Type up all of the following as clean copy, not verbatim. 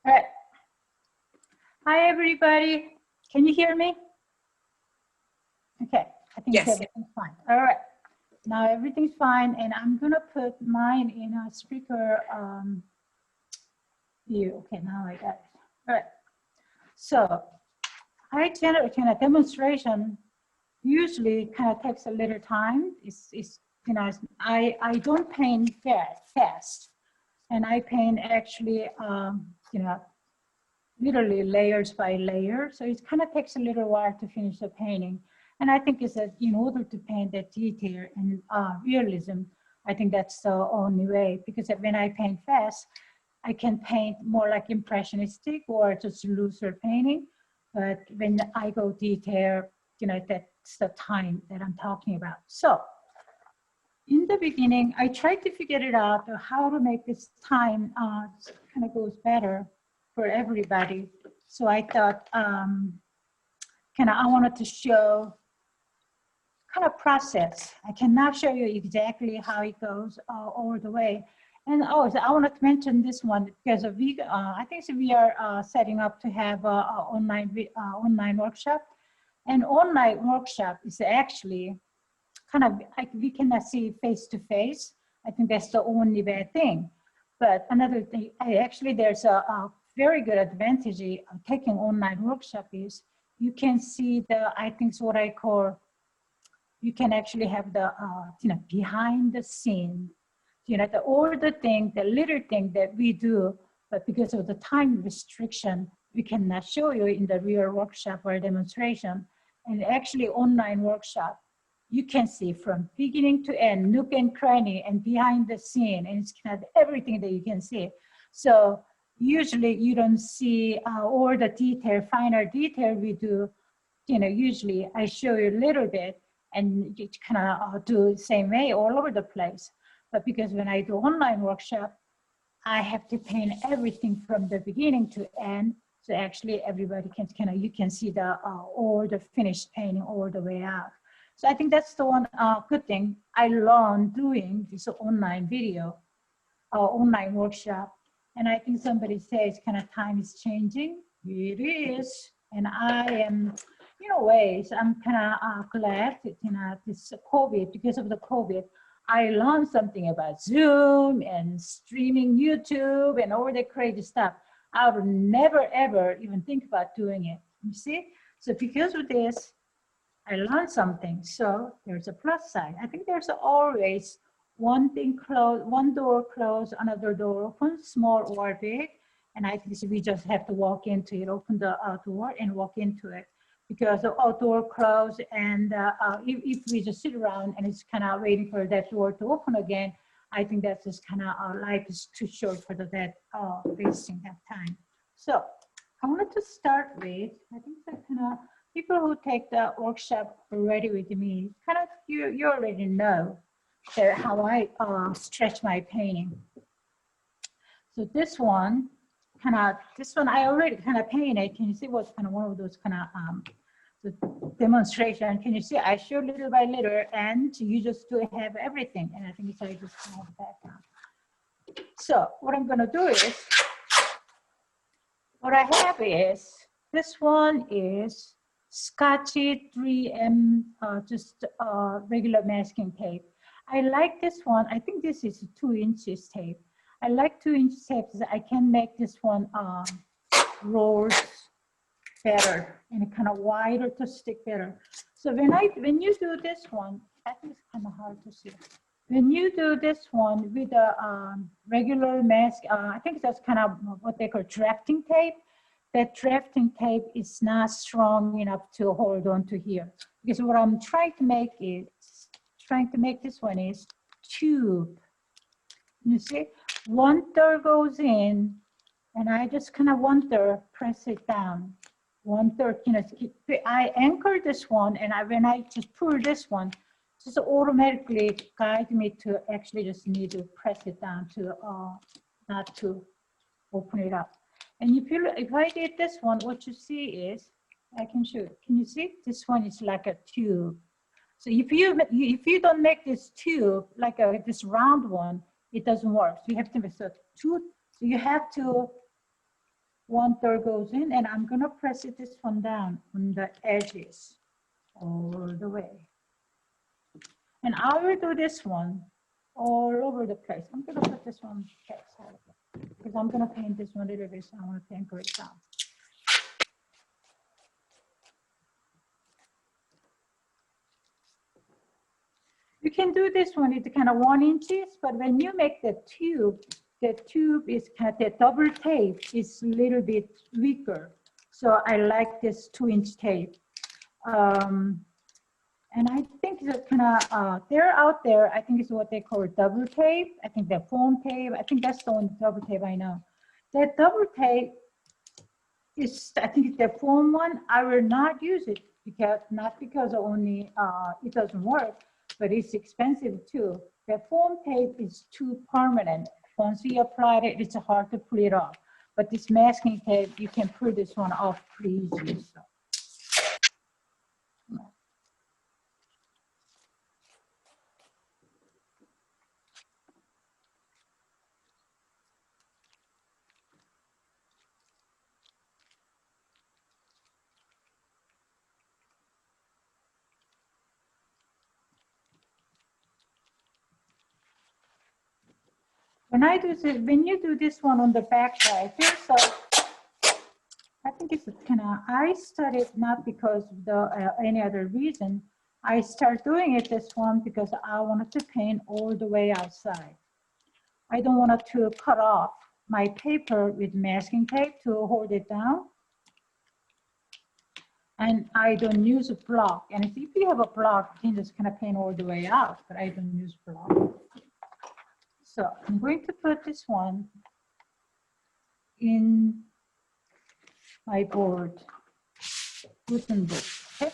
All right. Hi, everybody. Can you hear me? Okay, I think Yes. everything's fine. All right. Now everything's fine, and I'm gonna put mine in a speaker view. Okay, now I got it. All right. So I generate a demonstration. Usually, kind of takes a little time. It's you know, I don't paint fast, and I paint actually you know, literally layers by layer. So it kind of takes a little while to finish the painting. And I think is that in order to paint that detail and realism, I think that's the only way, because when I paint fast, I can paint more like impressionistic or just looser painting. But when I go detail, you know, that's the time that I'm talking about. So in the beginning, I tried to figure it out how to make this time kind of goes better for everybody. So I thought I wanted to show kind of process. I cannot show you exactly how it goes all the way. And also I wanted to mention this one because I think we are setting up to have an online workshop. And online workshop is actually kind of like we cannot see face to face. I think that's the only bad thing. But another thing, there's a very good advantage of taking online workshop is you can see I think it's what I call, you can actually have the, you know, behind the scene, you know, all the thing, the little thing that we do, but because of the time restriction, we cannot show you in the real workshop or demonstration. And actually online workshop, you can see from beginning to end, nook and cranny and behind the scene, and it's kind of everything that you can see. So usually you don't see all the detail, finer detail we do. You know, usually I show you a little bit and you kind of do the same way all over the place. But because when I do online workshop, I have to paint everything from the beginning to end. So actually everybody can you can see all the finished painting all the way out. So I think that's the one good thing I learned doing this online video, online workshop. And I think somebody says kind of time is changing. It is. And I am, in a ways, I'm kind of glad that, you know, this COVID, because of the COVID, I learned something about Zoom and streaming YouTube and all that crazy stuff. I would never, ever even think about doing it. You see? So because of this, I learned something. So there's a plus side. I think there's always one thing closed, one door closed, another door open, small or big. And I think we just have to walk into it, open the door and walk into it. Because the door closed, and if we just sit around and it's kind of waiting for that door to open again, I think that's just kind of life is too short for that wasting that time. So I wanted to start with, I think that kind of people who take the workshop already with me, kind of you already know how I stretch my painting. So this one I already kind of painted. Can you see what's kind of one of those kind of the demonstration? Can you see I show little by little, and you just do have everything. And I think it's I just kind of background. So what I'm gonna do is, what I have is, this one is Scotchy 3M, just regular masking tape. I like this one. I think this is 2 inches tape. I like 2 inch tape because I can make this one rolls better and kind of wider to stick better. So when you do this one, I think it's kind of hard to see. When you do this one with a regular mask, I think that's kind of what they call drafting tape. That drafting tape is not strong enough to hold on to here. Because what I'm trying to make this one is tube. You see, 1/3 goes in, and I just kind of 1/3 press it down. 1/3, you know, I anchor this one, and when I just pull this one, just automatically guide me to actually just need to press it down to not to open it up. And if I did this one, what you see is, I can show you. Can you see? This one is like a tube. So if you don't make this tube like this round one, it doesn't work. So you have to make a tube. So you have to 1/3 goes in, and I'm gonna press it this one down on the edges all the way. And I will do this one all over the place. I'm gonna put this one because I'm gonna paint this one a little bit, so I want to anchor it down. You can do this one, it's kind of 1 inches, but when you make the tube is kind of the double tape is a little bit weaker. So I like this 2-inch tape. And I think that kind of, they're out there, I think it's what they call double tape. I think they're foam tape. I think that's the only double tape I know. That double tape is, I think it's the foam one. I will not use it because, not because only it doesn't work, but it's expensive too. The foam tape is too permanent. Once you apply it, it's hard to pull it off. But this masking tape, you can pull this one off pretty easily. So. When I do this, when you do this one on the back side, I think it's kind of, I started not because of the, any other reason. I started doing it this one because I wanted to paint all the way outside. I don't want to cut off my paper with masking tape to hold it down. And I don't use a block. And if you have a block, you can just kind of paint all the way out, but I don't use block. So I'm going to put this one in my board, wooden board. Okay?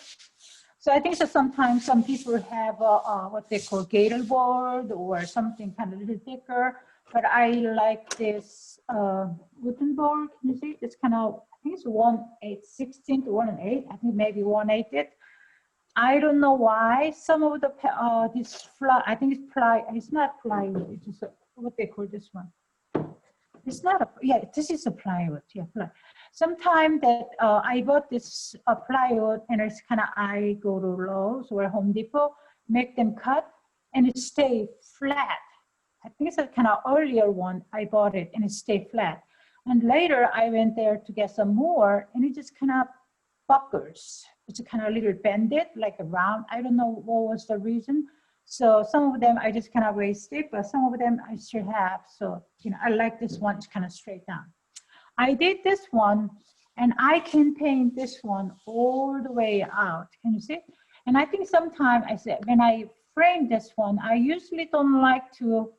So I think that sometimes some people have what they call gator board or something kind of a little thicker, but I like this wooden board. Can you see? It's kind of, I think it's 1/8/16 to 1/8. I think maybe 1/8 it. I don't know why some of the this I think it's ply. It's not plywood. It's just what they call this one. It's not a, yeah. This is a plywood. Yeah, plywood. Sometime that I bought this plywood, and it's kind of, I go to Lowe's or Home Depot, make them cut, and it stay flat. I think it's a kind of earlier one. I bought it, and it stayed flat. And later I went there to get some more, and it just kind of buckles. It's kind of a little bended, like a round. I don't know what was the reason. So some of them I just kind of wasted, but some of them I still have. So, you know, I like this one. It's kind of straight down. I did this one, and I can paint this one all the way out. Can you see? And I think sometimes I said, when I frame this one, I usually don't like to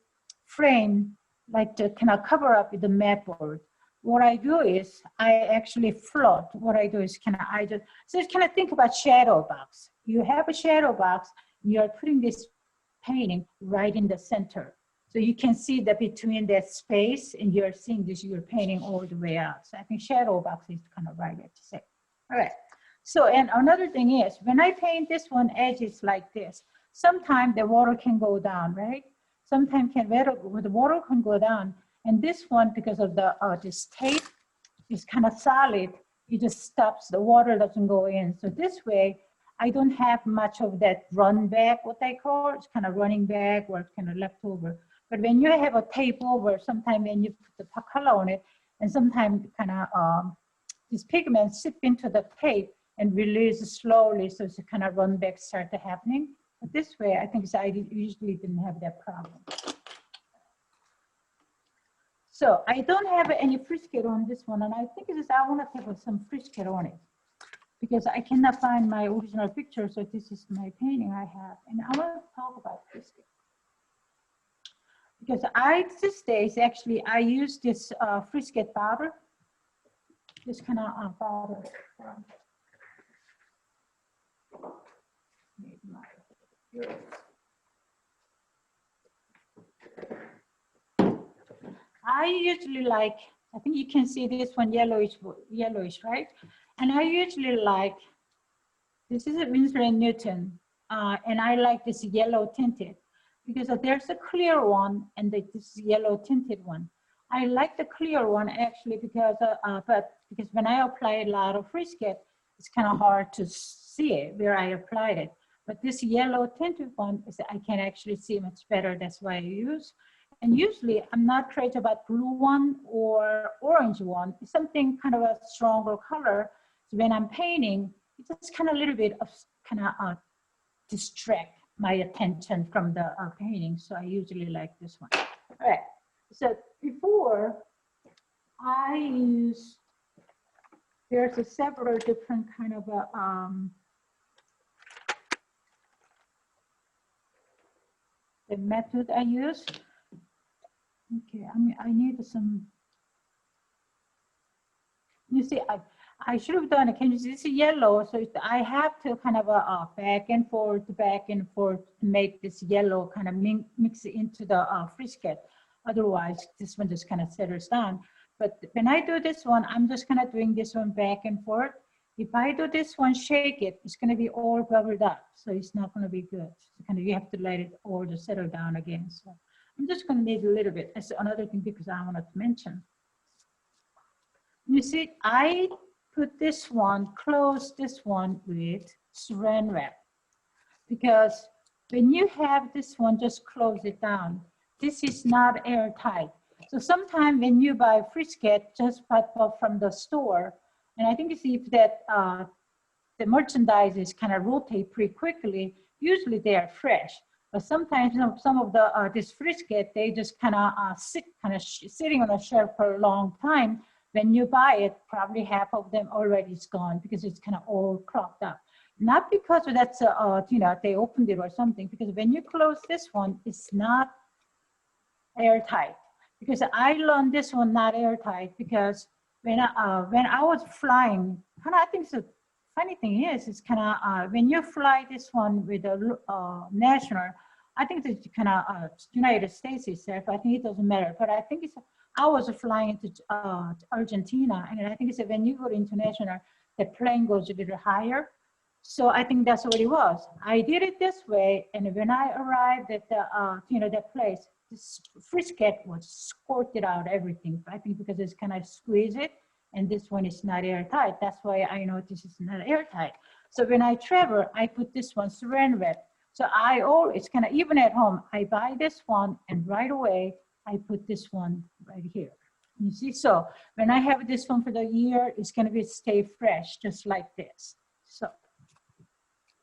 frame, like to kind of cover up with the mat board. What I do is I actually float. What I do is so it's kind of think about shadow box. You have a shadow box, you're putting this painting right in the center. So you can see that between that space, and you're seeing this, you're painting all the way out. So I think shadow box is kind of right to say. All right. So, and another thing is, when I paint this one edges like this, sometimes the water can go down, right? Sometimes the water can go down. And this one, because of the this tape is kind of solid, it just stops, the water doesn't go in. So this way, I don't have much of that run back, what they call, it's kind of running back or kind of left over. But when you have a tape over, sometimes when you put the color on it, and sometimes kind of these pigments sip into the tape and release slowly, so it's kind of run back start to happening. But this way, I think I usually didn't have that problem. So I don't have any frisket on this one, and I think it's just, I want to have some frisket on it because I cannot find my original picture. So this is my painting I have, and I want to talk about frisket because these days actually I use this frisket powder, this kind of powder. I usually like, I think you can see this one yellowish, right? And I usually like, this is a Winsor & Newton, and I like this yellow tinted because there's a clear one and this yellow tinted one. I like the clear one actually because when I apply a lot of Frisket, it's kind of hard to see it where I applied it. But this yellow tinted one is I can actually see much better. That's why I use. And usually I'm not crazy about blue one or orange one. It's something kind of a stronger color. So when I'm painting, it's just kind of a little bit of kind of distract my attention from the painting. So I usually like this one. All right. So before I use, there's a several different kind of the method I use. Okay, I need some. You see, I should have done it. Can you see this yellow? So I have to kind of back and forth to make this yellow kind of mix it into the Frisket. Otherwise, this one just kind of settles down. But when I do this one, I'm just kind of doing this one back and forth. If I do this one, shake it, it's going to be all bubbled up. So it's not going to be good. So kind of you have to let it all just settle down again. So I'm just going to need a little bit. That's another thing because I wanted to mention. You see, I put this one, close this one with saran wrap. Because when you have this one, just close it down. This is not airtight. So sometimes when you buy Frisket, just from the store, and I think you see if that the merchandise is kind of rotate pretty quickly, usually they are fresh. But sometimes some of the this Frisket, they just kind of sitting on a shelf for a long time. When you buy it, probably half of them already is gone because it's kind of all cropped up. Not because that's they opened it or something. Because when you close this one, it's not airtight. Because I learned this one not airtight because when I was flying, kind of I think the funny thing is it's kind of when you fly this one with a national, I think it's kind of United States itself. I think it doesn't matter, but I think it's. I was flying to Argentina, and I think it's when you go to international, the plane goes a little higher. So I think that's what it was. I did it this way, and when I arrived at the that place, this Frisket was squirted out everything. I think because it's kind of squeeze it, and this one is not airtight. That's why I know this is not airtight. So when I travel, I put this one saran wrap. So I always kind of even at home, I buy this one, and right away I put this one right here. You see, so when I have this one for the year, it's going to stay fresh, just like this. So,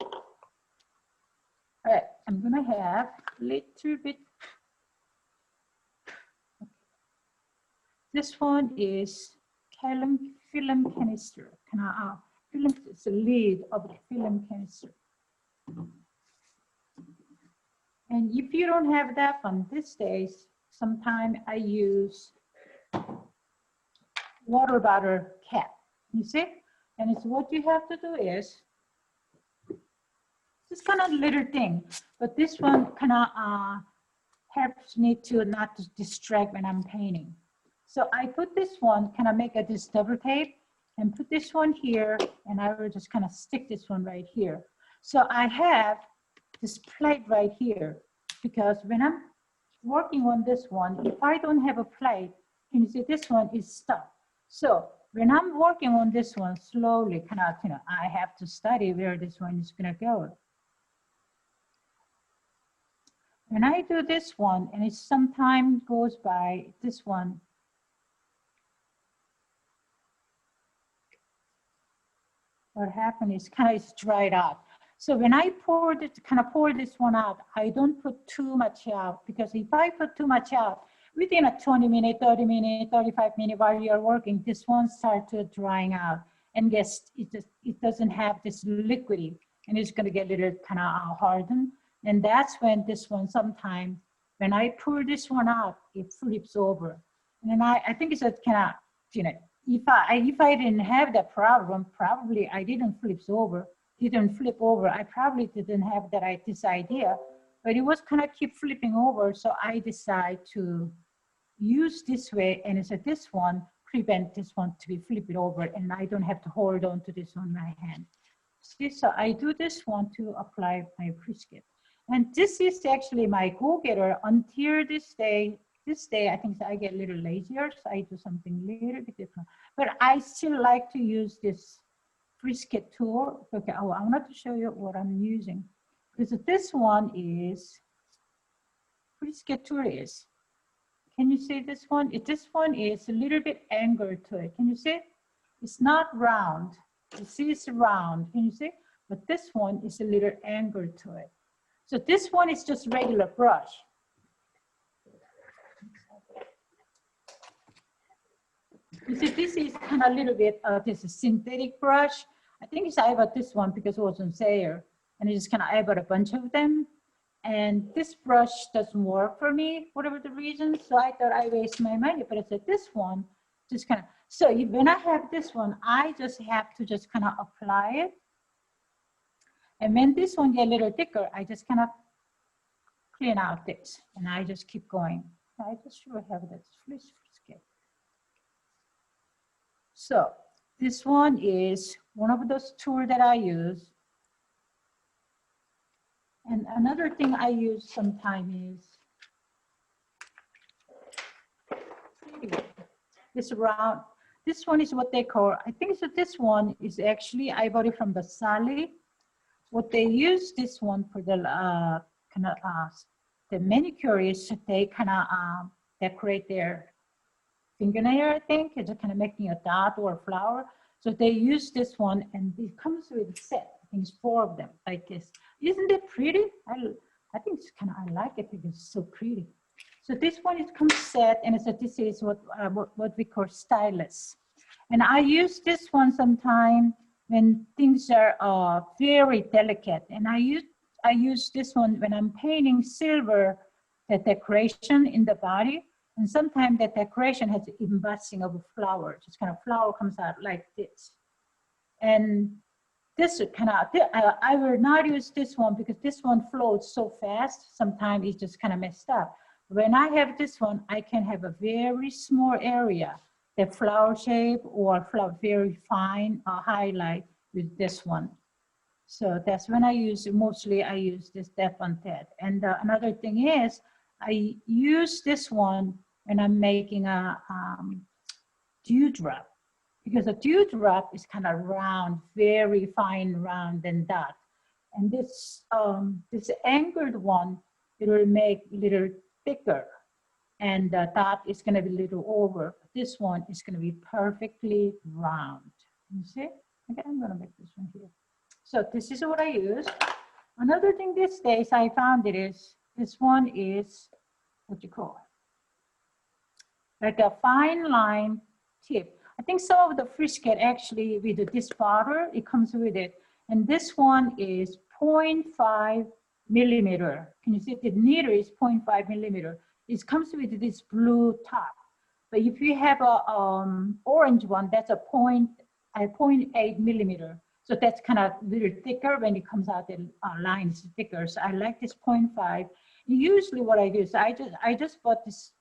all right, I'm going to have a little bit. This one is film canister. It's a lid of the film canister. And if you don't have that one these days, sometimes I use water bottle cap, you see? And it's what you have to do is, this kind of little thing, but this one kind of helps me to not to distract when I'm painting. So I put this one, kind of make this double tape and put this one here, and I will just kind of stick this one right here. So I have this plate right here, because when I'm working on this one, if I don't have a plate, can you see this one is stuck. So when I'm working on this one slowly, kind of, I have to study where this one is gonna go. When I do this one, and it sometimes goes by this one, what happened is kind of it's dried out. So when I pour this one out, I don't put too much out, because if I put too much out, within a 20 minute, 30 minute, 35 minute while you're working, this one starts to drying out, and it doesn't have this liquidy, and it's going to get a little kind of hardened. And that's when this one, sometimes when I pour this one out, it flips over. And then I think it's a kind of, if I didn't have that problem, probably I didn't flip over. I probably didn't have this idea, but it was kind of keep flipping over. So I decided to use this way, and it's this one prevent this one to be flipping over, and I don't have to hold on to this on my hand. See, so I do this one to apply my Frisket. And this is actually my go-getter until this day. this day, I think I get a little lazier, so I do something a little bit different. But I still like to use this Frisket tool. Okay, oh, I wanted to show you what I'm using. Because this one is, Frisket tool is, can you see this one? This one is a little bit angled to it. Can you see? It's not round. You see it's round, can you see? But this one is a little angled to it. So this one is just regular brush. You see, this is kind of a little bit, this is synthetic brush. I think I bought this one because it was on sale. And I just kind of, I bought a bunch of them. And this brush doesn't work for me, whatever the reason. So I thought I waste my money, but I said this one, just kind of, so when I have this one, I just have to just kind of apply it. And when this one get a little thicker, I just kind of clean out this, and I just keep going. I just should have that Frisket. So this one is one of those tools that I use. And another thing I use sometimes is this round. This one is what they call, I think so this one is actually, I bought it from the Sally. What they use this one for the kind of the manicure is they kind of decorate their fingernail, I think. It's kind of making a dot or a flower. So they use this one, and it comes with a set. I think it's 4 of them like this. Isn't it pretty? I think it's kind of, I like it because it's so pretty. So this one, it comes set, and so this is what we call stylus. And I use this one sometime when things are very delicate. And I use this one when I'm painting silver, the decoration in the body. And sometimes the decoration has embossing of a flower. Just kind of flower comes out like this. And this kind of, I will not use this one because this one floats so fast. Sometimes it's just kind of messed up. When I have this one, I can have a very small area, the flower shape or flower very fine highlight with this one. So that's when I use, mostly I use this Def on Ted. And another thing is, I use this one when I'm making a dewdrop, because a dewdrop is kind of round, very fine round and dot. And this this angled one, it will make a little thicker, and the dot is going to be a little over. This one is going to be perfectly round. You see? Okay, I'm going to make this one here. So this is what I use. Another thing these days I found it is, this one is, what you call it? Like a fine line tip. I think some of the Frisket actually with this bottle, it comes with it. And this one is 0.5 millimeter. Can you see the needle is 0.5 millimeter. It comes with this blue top. But if you have a orange one, that's a 0.8 millimeter. So that's kind of a little thicker. When it comes out, the line is thicker. So I like this 0.5. Usually what I do is I just bought this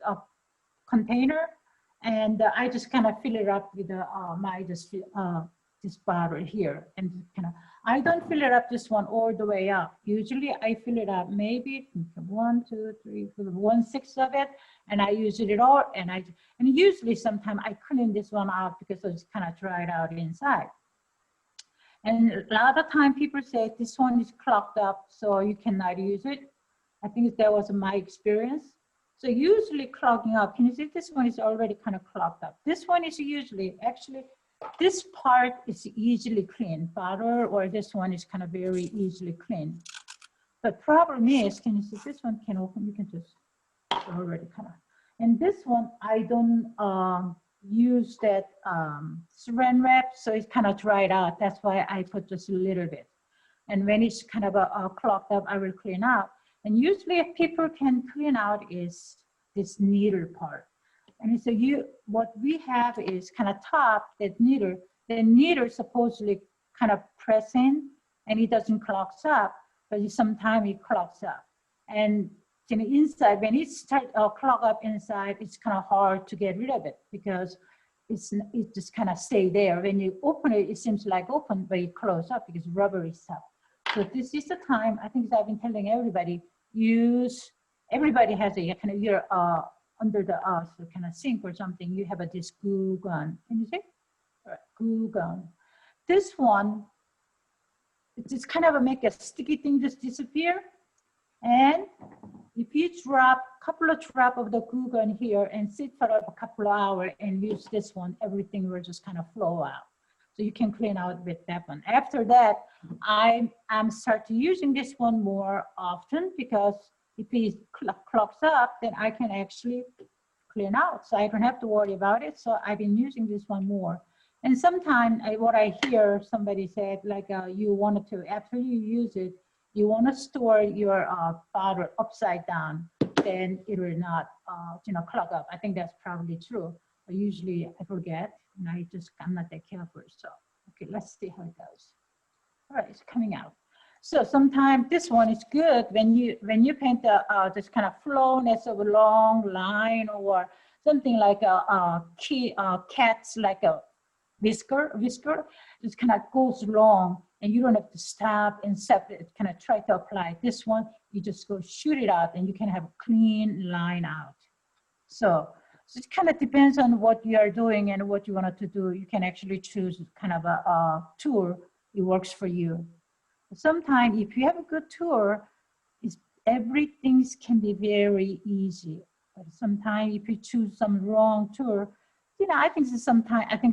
container, and I just kind of fill it up with this bottle here, and kind of, I don't fill it up this one all the way up. Usually I fill it up maybe 1, 2, 3, 4, 1/6 of it, and I use it all. And usually sometimes I clean this one out because it's kind of dried out inside. And a lot of time people say this one is clogged up, so you cannot use it. I think that was my experience. So usually clogging up, can you see this one is already kind of clogged up. This one is usually, actually, this part is easily clean. Bottle or this one is kind of very easily clean. The problem is, can you see this one can open, you can just already kind of. And this one, I don't use that saran wrap, so it's kind of dried out. That's why I put just a little bit. And when it's kind of clogged up, I will clean out. And usually if people can clean out is this needle part. And so what we have is kind of top that needle. The needle supposedly kind of press in, and it doesn't clog up, but sometimes it clogs up. And in the inside, when it starts clog up inside, it's kind of hard to get rid of it because it just kind of stay there. When you open it, it seems like open, but it close up because rubbery stuff. So this is the time, I think I've been telling everybody, everybody has a kind of your under the so kind of sink or something, you have this glue gun. Can you see? All right, glue gun. This one, it's kind of make a sticky thing just disappear. And if you drop a couple of drops of the glue gun here and sit for a couple of hours and use this one, everything will just kind of flow out. So you can clean out with that one. After that, I'm started using this one more often because if it clogs up, then I can actually clean out. So I don't have to worry about it. So I've been using this one more. And sometimes what I hear somebody said, like you wanted to, after you use it, you want to store your bottle upside down, then it will not, clog up. I think that's probably true. But usually I forget, and I'm not that careful. So, okay, let's see how it goes. All right, it's coming out. So sometimes this one is good when you paint this kind of flowness of a long line or something like a cat's like a whisker, just kind of goes long and you don't have to stop and separate, kind of try to apply. This one, you just go shoot it out and you can have a clean line out. So it kind of depends on what you are doing and what you wanted to do. You can actually choose kind of a tool, it works for you. Sometimes if you have a good tour, everything can be very easy. But sometimes if you choose some wrong tour, I think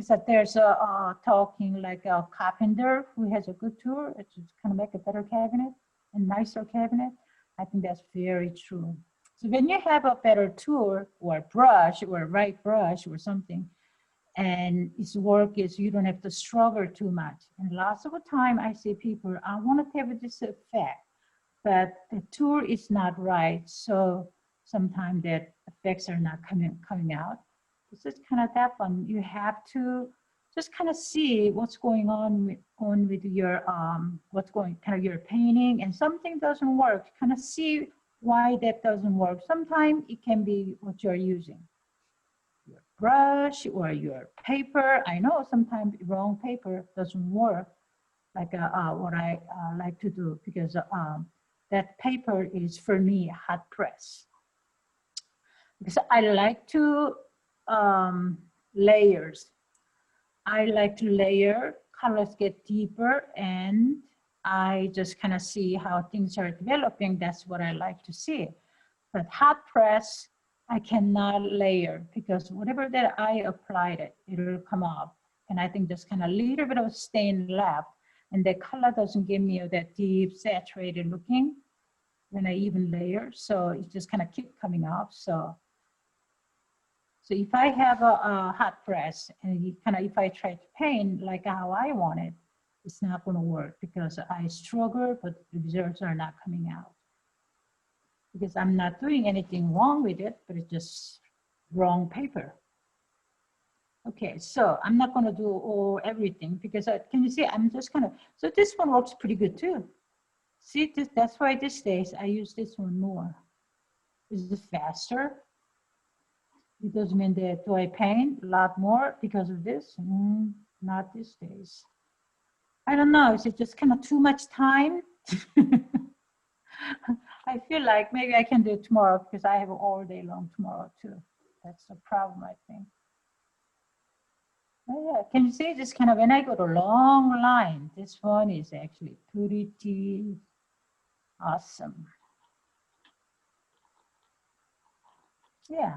that there's a talking like a carpenter who has a good tool. It's just kind of make a better cabinet and nicer cabinet. I think that's very true. So when you have a better tool or brush or right brush or something, and its work is you don't have to struggle too much. And lots of the time I see people, I want to have this effect, but the tool is not right. So sometimes that effects are not coming out. It's just kind of that one. You have to just kind of see what's going on with your your painting, and something doesn't work. Kind of see why that doesn't work. Sometimes it can be what you're using, your brush or your paper. I know sometimes wrong paper doesn't work, like what I like to do, because that paper is for me hot press. Because I like to layers. I like to layer, colors get deeper, and I just kind of see how things are developing. That's what I like to see. But hot press, I cannot layer because whatever that I applied it will come off. And I think there's kind of a little bit of stain left, and the color doesn't give me that deep saturated looking when I even layer. So it just kind of keep coming off. So if I have a hot press and if I try to paint like how I want it, it's not going to work because I struggle, but the results are not coming out. Because I'm not doing anything wrong with it, but it's just wrong paper. Okay, so I'm not going to do everything because can you see? I'm just so this one works pretty good too. See, that's why these days I use this one more. Is it faster? It doesn't mean that do I paint a lot more because of this? Not these days. I don't know. Is it just kind of too much time? I feel like maybe I can do it tomorrow because I have all day long tomorrow too. That's the problem, I think. Oh, yeah. Can you see this kind of when I go to long line? This one is actually pretty awesome. Yeah.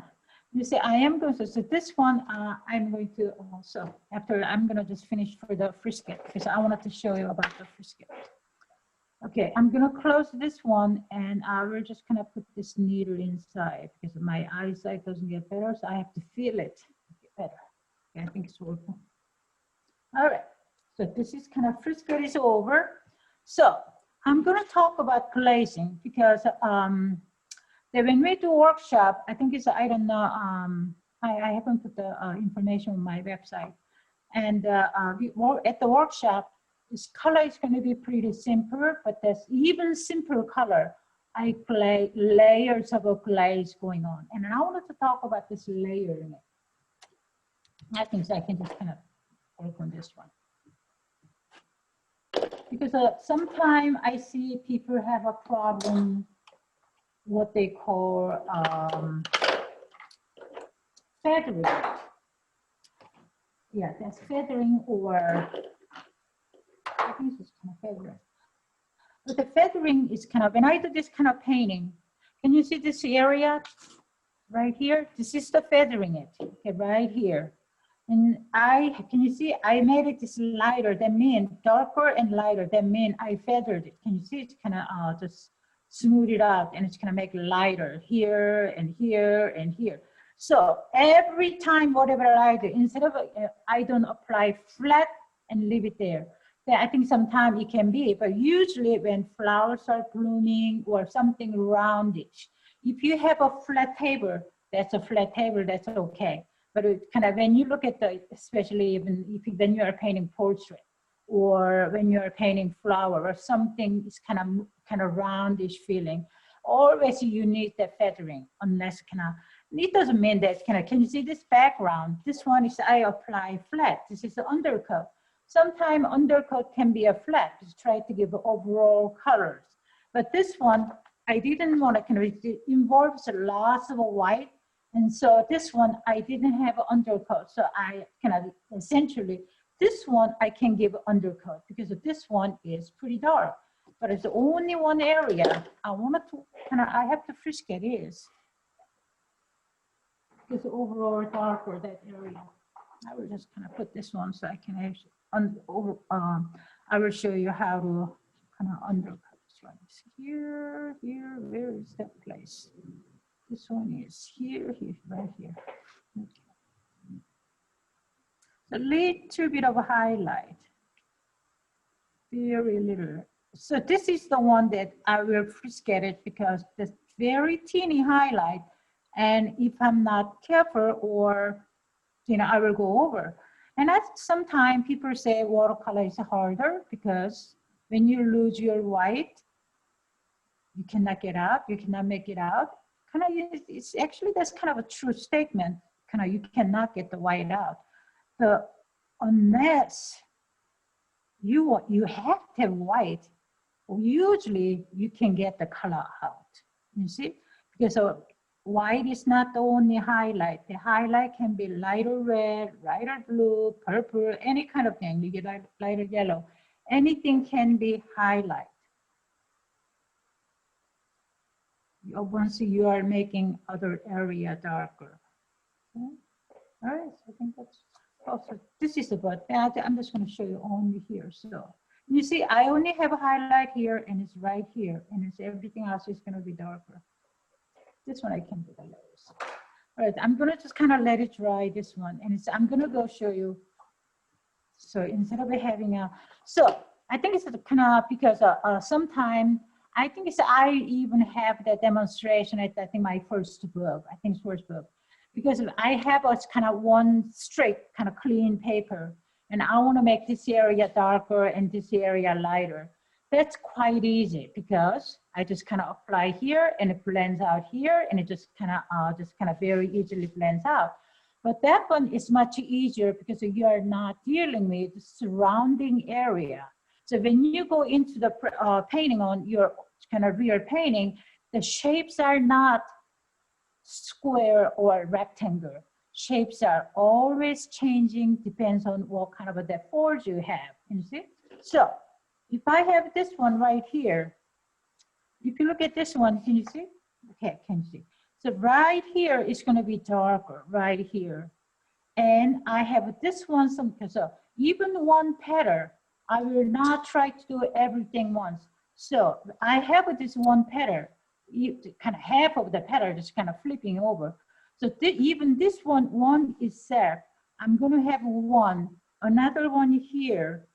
You see, I am going to, so this one, I'm going to also, after I'm going to just finish for the frisket because I wanted to show you about the frisket. Okay, I'm going to close this one and we're just going to put this needle inside because my eyesight doesn't get better, so I have to feel it get better. Okay, I think it's working. All right, so this is kind of frisket is over. So I'm going to talk about glazing because when we do workshop, I think it's, I don't know, I haven't put the information on my website. And at the workshop, this color is going to be pretty simple, but there's even simpler color. I play layers of a glaze going on. And I wanted to talk about this layering it. I think so I can just kind of work on this one. Because sometimes I see people have a problem what they call feathering. Yeah, that's feathering, or I think it's kind of feathering. But the feathering is kind of, when I do this kind of painting, can you see this area right here? This is the feathering it, okay, right here. And can you see, I made it this lighter, that mean darker and lighter, that mean I feathered it. Can you see it's kind of just smooth it out, and it's gonna make it lighter here and here and here. So every time, whatever I do, instead of, I don't apply flat and leave it there. I think sometimes it can be, but usually when flowers are blooming or something roundish, if you have a flat table, that's a flat table, that's okay. But it kind of, when you look at the, especially even when you are painting portrait, or when you are painting flower or something is kind of roundish feeling, always you need the feathering, unless it doesn't mean that can you see this background? This one is I apply flat. This is the undercoat. Sometimes undercoat can be a flat, just try to give overall colors. But this one, I didn't want to it involves lots of white. And so this one, I didn't have undercoat. So I essentially, this one I can give undercoat because this one is pretty dark. But it's the only one area I wanted to I have to frisk it is overall darker, that area. I will just put this one so I can actually, I will show you how to undercut this one. It's here, where is that place? This one is here, right here. Okay. A little bit of a highlight, very little. So this is the one that I will frisk it because this very teeny highlight, and if I'm not careful, or I will go over. And sometimes people say watercolor is harder because when you lose your white, you cannot get out, you cannot make it out. It's actually, that's kind of a true statement. You cannot get the white out. But unless you have to have white, usually you can get the color out. You see, because white is not the only highlight. The highlight can be lighter red, lighter blue, purple, any kind of thing. You get lighter yellow. Anything can be highlight. Once you are making other area darker. Okay. All right, so I think that's also, this is about that. I'm just going to show you only here. So you see, I only have a highlight here, and it's right here, and it's everything else is going to be darker. This one I can do the layers. All right, I'm gonna just let it dry, this one, and I'm gonna go show you. So instead of having so I think it's because sometime I think I even have the demonstration at I think my first book. I think it's first book, because I have a one straight clean paper, and I want to make this area darker and this area lighter. That's quite easy because I just apply here, and it blends out here, and it just very easily blends out. But that one is much easier because you are not dealing with the surrounding area. So when you go into the painting on your real painting, the shapes are not square or rectangle. Shapes are always changing, depends on what kind of a forge you have. You see? So if I have this one right here, if you look at this one, can you see? Okay, can you see? So right here is going to be darker, right here. And I have this one, so even one pattern, I will not try to do everything once. So I have this one pattern, half of the pattern is flipping over. So even this one is set. I'm going to have one, another one here.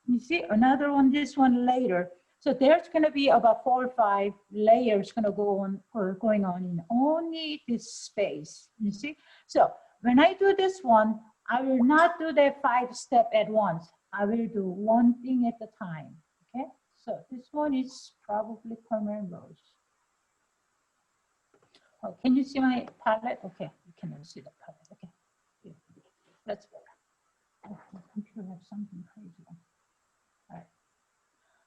You see, another one, this one later. So there's going to be about 4 or 5 layers going on in only this space. You see? So when I do this one, I will not do the 5 steps at once. I will do one thing at a time. Okay? So this one is probably permanent rose. Oh, can you see my palette? Okay, you cannot see the palette. Okay, yeah. That's better. Oh, my computer has something crazy on. All right.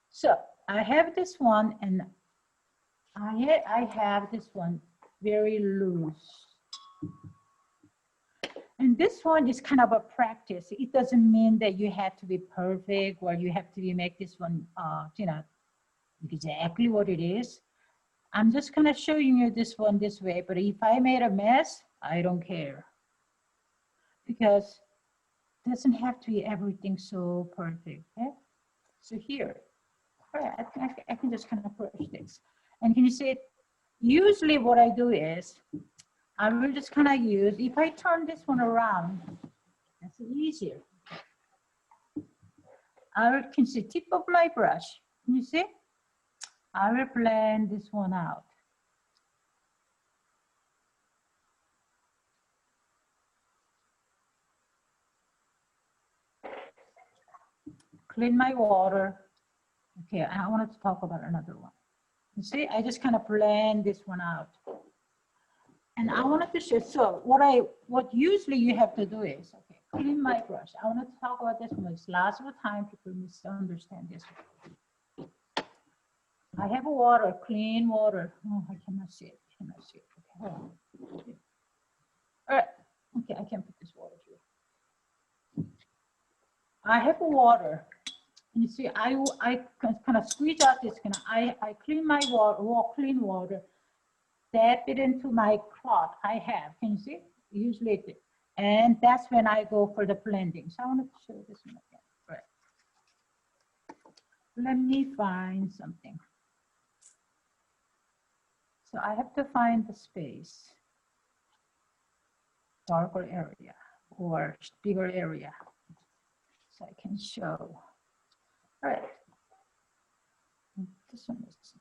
So I have this one, and I have this one very loose. And this one is kind of a practice. It doesn't mean that you have to be perfect or you have to be make this one, exactly what it is. I'm just kind of showing you this one this way, but if I made a mess, I don't care. Because it doesn't have to be everything so perfect, okay? So here, all right, I can just kind of brush this. And can you see it? Usually what I do is, I will just kind of use, if I turn this one around, that's easier. I can see tip of my brush. Can you see? I will blend this one out. Clean my water. Okay, I wanted to talk about another one. You see, I just kind of blend this one out. And I wanted to show, so what usually you have to do is, okay, clean my brush. I want to talk about this one. It's lots of time people misunderstand this one. I have water, clean water. Oh, I cannot see it. I cannot see it. Okay, hold on. All right. Okay, I can put this water here. I have water. You see, I kind of squeeze out this. I clean my water, clean water, dab it into my cloth I have. Can you see? Usually, and that's when I go for the blending. So I want to show this one again. Right. Let me find something. So I have to find the space, darker area or bigger area, so I can show. All right. This one is.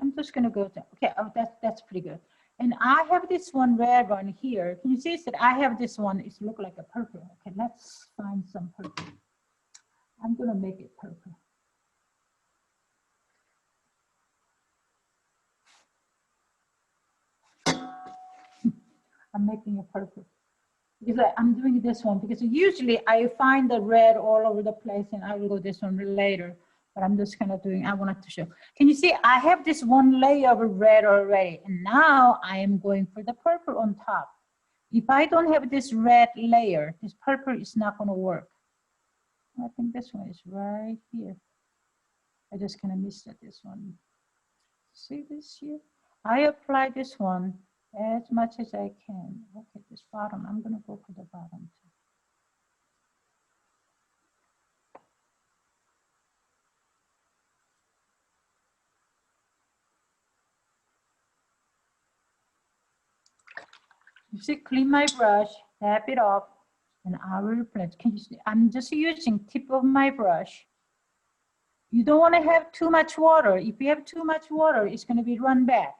I'm just going to go to. Okay. Oh, that's pretty good. And I have this one red one here. Can you see that I have this one? It looks like a purple. Okay, let's find some purple. I'm going to make it purple. I'm making it purple because I'm doing this one because usually I find the red all over the place and I will go this one later, but I'm just kind of doing, I wanted to show. Can you see, I have this one layer of red already and now I am going for the purple on top. If I don't have this red layer, this purple is not going to work. I think this one is right here. I just kind of missed this one. See this here? I apply this one as much as I can. Okay, this bottom, I'm gonna go for the bottom too. You see, clean my brush, tap it off, and I will blend. Can you see? I'm just using tip of my brush. You don't want to have too much water. If you have too much water, it's going to be run back.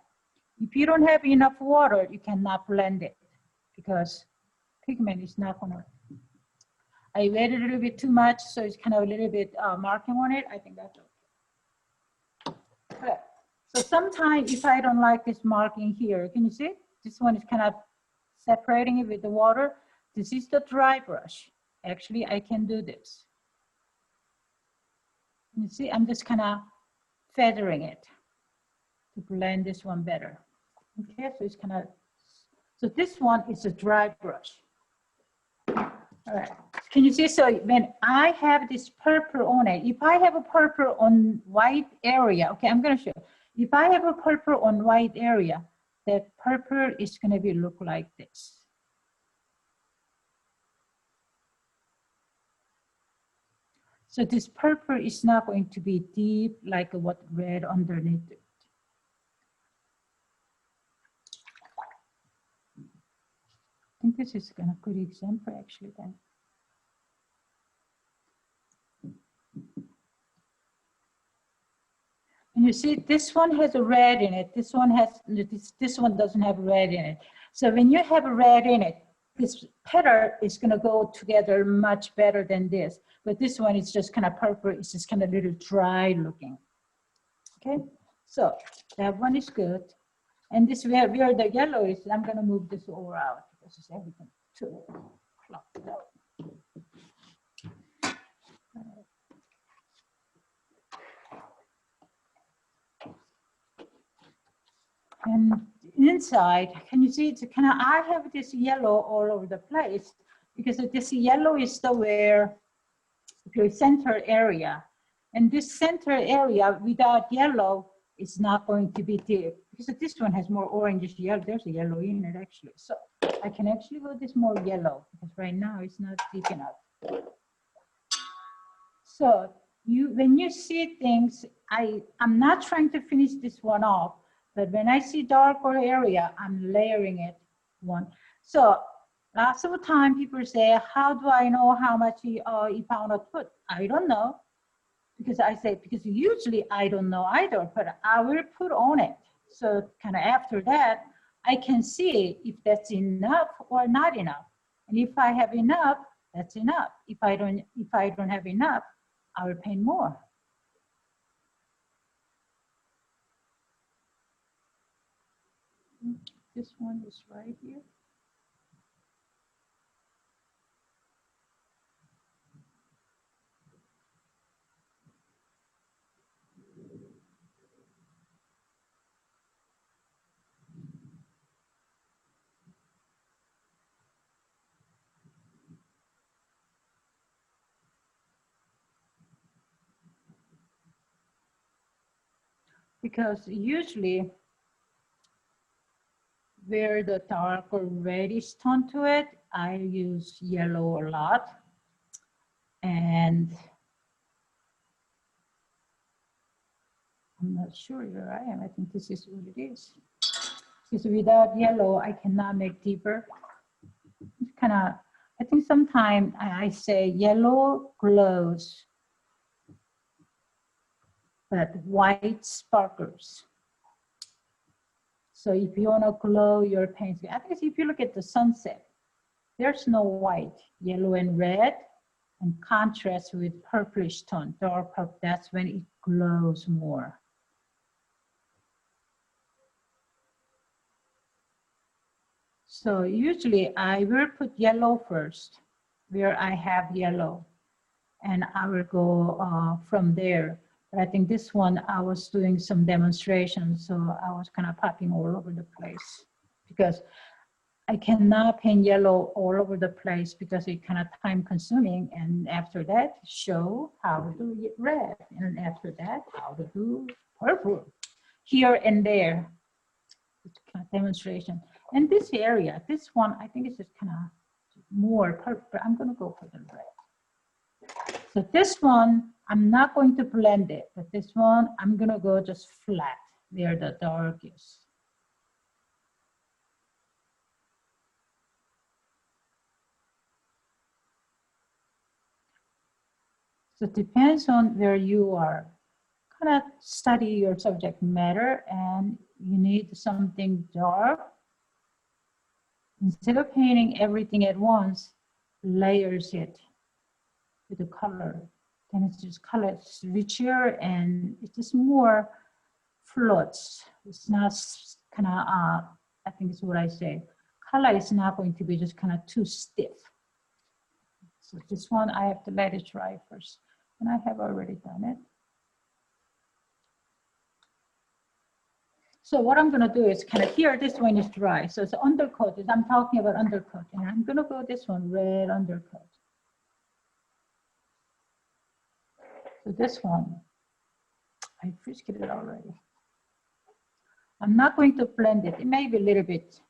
If you don't have enough water, you cannot blend it because pigment is not going to. I waited a little bit too much, so it's kind of a little bit marking on it. I think that's okay. Okay. So sometimes if I don't like this marking here, can you see? This one is kind of separating it with the water. This is the dry brush. Actually, I can do this. You see, I'm just kind of feathering it to blend this one better. Okay, so it's kind of, so this one is a dry brush. All right, can you see? So when I have this purple on it, if I have a purple on white area, okay, I'm gonna show you. If I have a purple on white area, that purple is gonna be look like this. So this purple is not going to be deep like what red underneath it. I think this is a good example actually then. And you see, this one has a red in it. This one has, this one doesn't have red in it. So when you have a red in it, this petal is gonna go together much better than this. But this one is just kind of purple. It's just kind of a little dry looking. Okay, so that one is good. And this where the yellow is, I'm gonna move this all out because it's everything too clogged up. And inside, can you see it's kind of, I have this yellow all over the place because this yellow is the where the center area. And this center area without yellow is not going to be deep because this one has more orangish yellow. There's a yellow in it actually. So I can actually go this more yellow because right now it's not deep enough. So when you see things, I'm not trying to finish this one off, but when I see darker area, I'm layering it one. So lots of time people say, how do I know how much if I want to put? I don't know. Because I say, because usually I don't know either, but I will put on it. So kind of after that, I can see if that's enough or not enough. And if I have enough, that's enough. If I don't have enough, I will paint more. This one is right here. Because usually where the dark or reddish tone to it, I use yellow a lot. And I'm not sure where I am. I think this is what it is. Because without yellow, I cannot make deeper. It's kind of, I think sometimes I say yellow glows, but white sparkles. So if you want to glow your paints, I think if you look at the sunset, there's no white, yellow and red, and contrast with purplish tone, dark purple, that's when it glows more. So usually I will put yellow first, where I have yellow, and I will go from there. But I think this one, I was doing some demonstrations, so I was kind of popping all over the place because I cannot paint yellow all over the place because it's kind of time consuming. And after that, show how to do red. And after that, how to do purple here and there. It's kind of demonstration. And this area, this one, I think it's just kind of more purple. I'm going to go for the red. So this one, I'm not going to blend it, but this one, I'm going to go just flat where the dark is. So it depends on where you are. Kind of study your subject matter, and you need something dark. Instead of painting everything at once, layers it with the color. Then it's just color, it's richer and it's just more floats. It's not kind of, I think it's what I say. Color is not going to be just kind of too stiff. So this one, I have to let it dry first. And I have already done it. So what I'm gonna do is kind of here, this one is dry. So it's undercoat, I'm talking about undercoat. And I'm gonna go this one, red undercoat. So this one, I frisked it already. I'm not going to blend it. It may be a little bit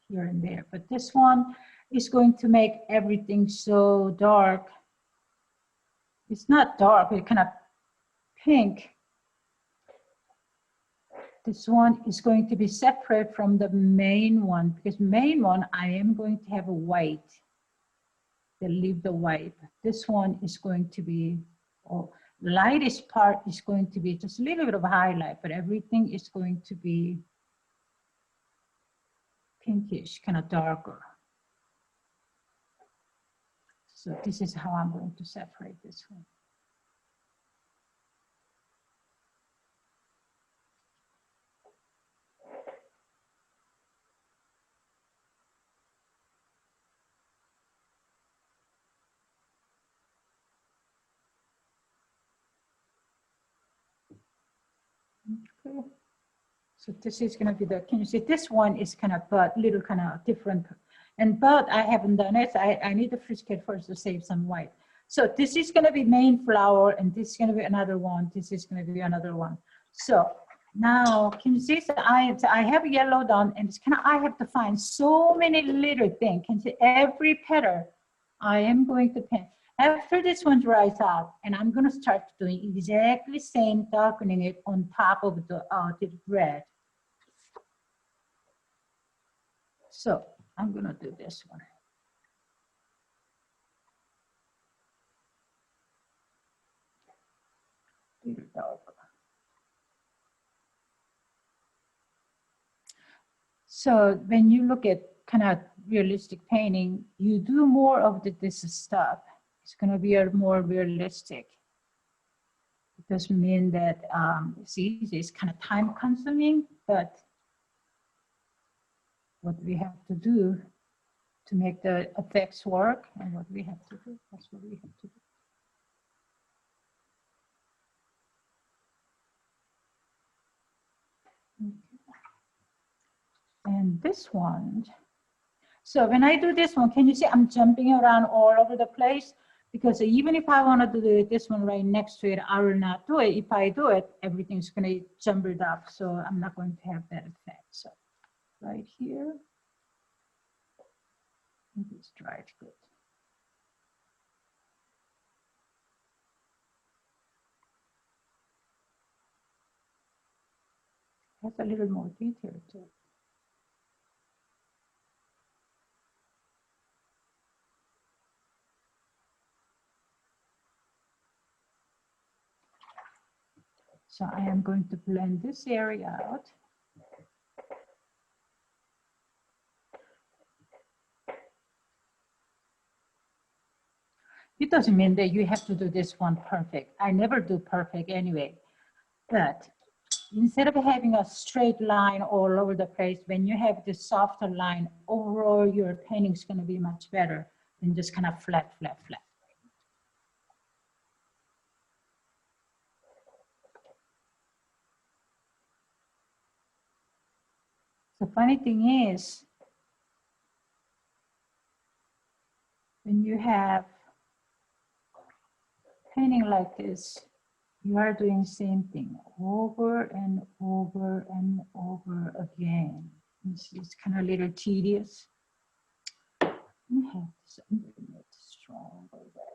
here and there, but this one is going to make everything so dark. It's not dark, it's kind of pink. This one is going to be separate from the main one because main one, I am going to have a white. They leave the white. This one is going to be, lightest part is going to be just a little bit of a highlight, but everything is going to be pinkish, kind of darker. So this is how I'm going to separate this one. Okay. So this is going to be the, can you see this one is kind of but little kind of different. And but I haven't done it. I need the fresh kit first to save some white. So this is going to be main flower, and this is going to be another one. This is going to be another one. So now can you see, so I have yellow done, and it's kind of, I have to find so many little things. Can you see every petal I am going to paint. After this one dries out, and I'm going to start doing exactly same, darkening it on top of the red. So I'm going to do this one. Little darker. So when you look at kind of realistic painting, you do more of this stuff. It's going to be a more realistic. It doesn't mean that it's easy. It's kind of time consuming, but what we have to do to make the effects work, and what we have to do, that's what we have to do. Okay. And this one, so when I do this one, can you see I'm jumping around all over the place? Because even if I want to do this one right next to it, I will not do it. If I do it, everything's going to jumbled up. So I'm not going to have that effect. So right here, it's dried good. Has a little more detail to it. So I am going to blend this area out. It doesn't mean that you have to do this one perfect. I never do perfect anyway. But instead of having a straight line all over the place, when you have this softer line, overall your painting is going to be much better than just kind of flat, flat, flat. The funny thing is, when you have painting like this, you are doing the same thing over and over and over again. It's kind of a little tedious. Let me have this infinite stronger red.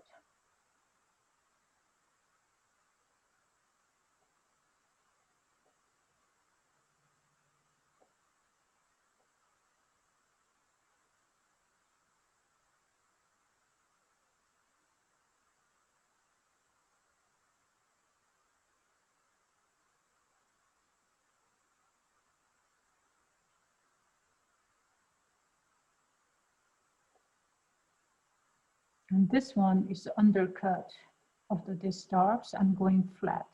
And this one is the undercut of this darks. I'm going flat.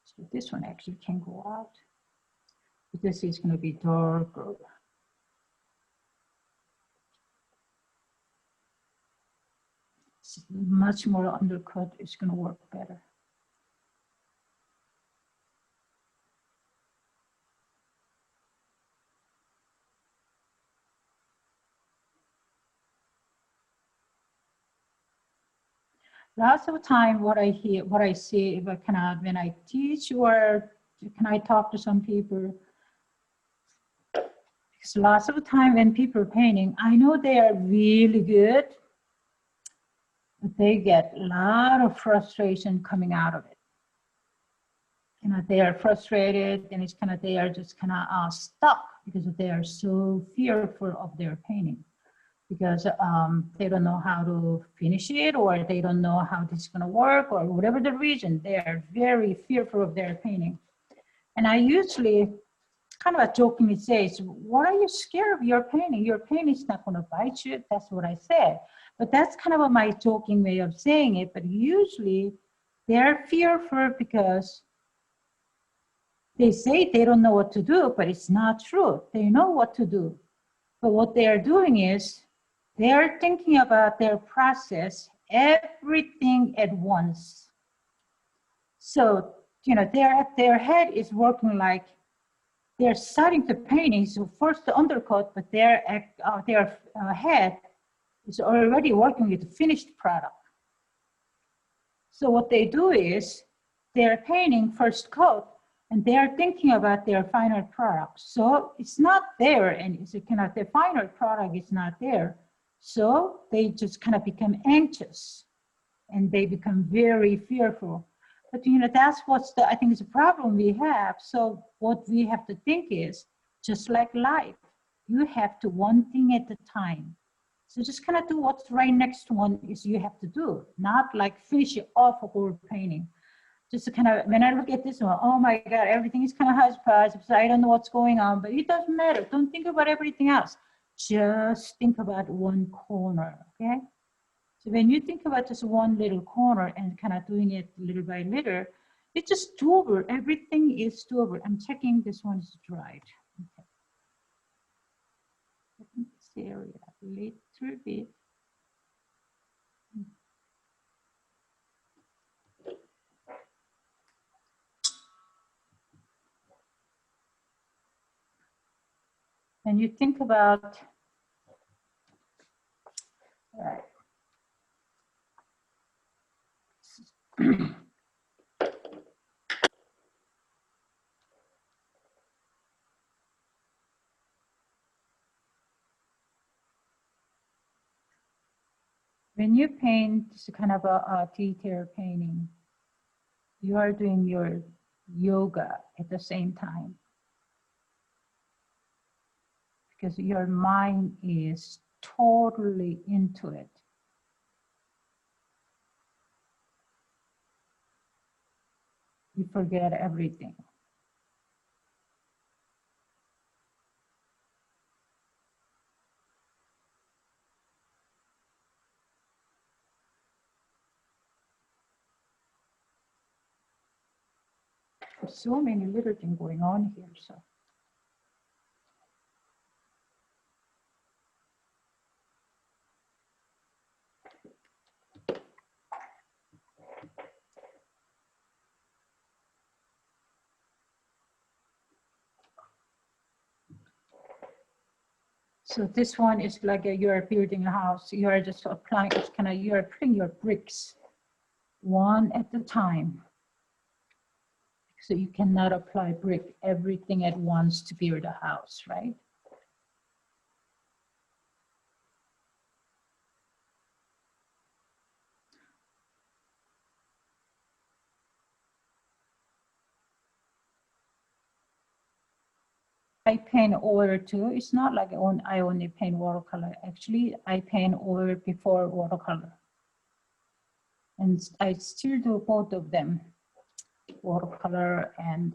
So this one actually can go out. But this is going to be darker. It's much more undercut. It's going to work better. Lots of time, what I hear, what I see, if I cannot, when I teach or can I talk to some people, because lots of the time when people are painting, I know they are really good, but they get a lot of frustration coming out of it. You know, they are frustrated, and it's kind of, they are just kind of stuck because they are so fearful of their painting. Because they don't know how to finish it, or they don't know how this is going to work, or whatever the reason, they are very fearful of their painting. And I usually kind of jokingly say, what are you scared of your painting? Your painting is not going to bite you. That's what I said. But that's kind of my joking way of saying it. But usually they're fearful because they say they don't know what to do, but it's not true. They know what to do. But what they are doing is, they are thinking about their process, everything at once. So, you know, their head is working like they're starting the painting, so first the undercoat, but their head is already working with the finished product. So what they do is they're painting first coat, and they're thinking about their final product. So it's not there, and it's kind of the final product is not there. So they just kind of become anxious, and they become very fearful. But that's what's I think is a problem we have. So what we have to think is, just like life, you have to one thing at a time. So just kind of do what's right next one is you have to do, not like finish it off a whole painting. Just to kind of, when I look at this one, oh my God, everything is kind of hodgepodge, so I don't know what's going on, but it doesn't matter. Don't think about everything else. Just think about one corner, okay? So when you think about just one little corner and kind of doing it little by little, it's just doable. Everything is doable. I'm checking this one is dried. Okay. I think this area a little bit. And you think about, all right. When you paint this kind of a detail painting, you are doing your yoga at the same time, because your mind is totally into it. You forget everything. There's so many little things going on here, so. So this one is like you're building a house. You are just applying, it's kind of, you're putting your bricks one at a time. So you cannot apply brick everything at once to build a house, right? I paint oil too. It's not like I only paint watercolor. Actually, I paint oil before watercolor. And I still do both of them, watercolor and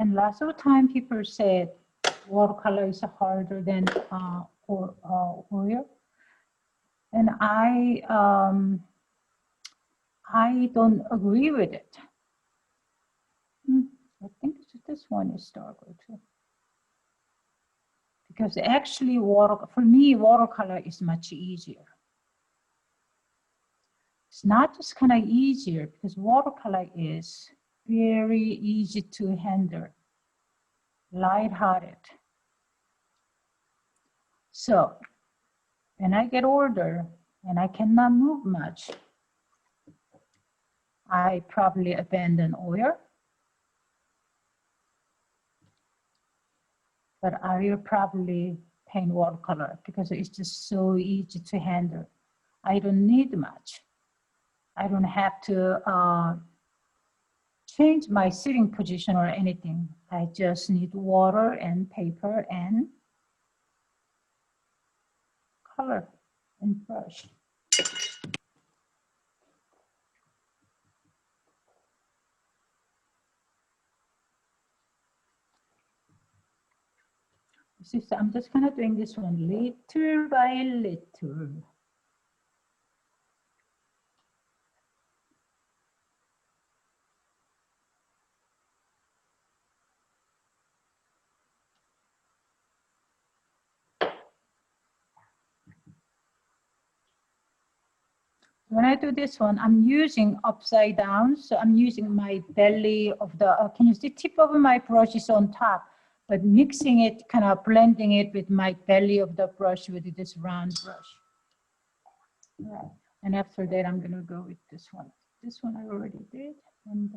lots of time people said watercolor is harder than oil. And I don't agree with it. I think this one is darker too. Because actually for me, watercolor is much easier. It's not just kind of easier, because watercolor is very easy to handle, lighthearted. So when I get older and I cannot move much, I probably abandon oil. But I will probably paint watercolor because it's just so easy to handle. I don't need much. I don't have to change my sitting position or anything. I just need water and paper and color and brush. So I'm just kind of doing this one little by little. When I do this one, I'm using upside down. So I'm using my belly of the, can you see tip of my brush is on top, but mixing it, kind of blending it with my belly of the brush with this round brush. Right. And after that, I'm gonna go with this one. This one I already did. And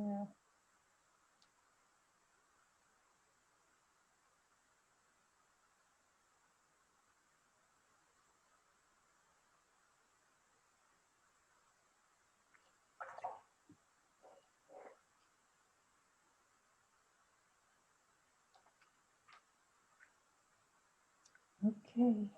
okay.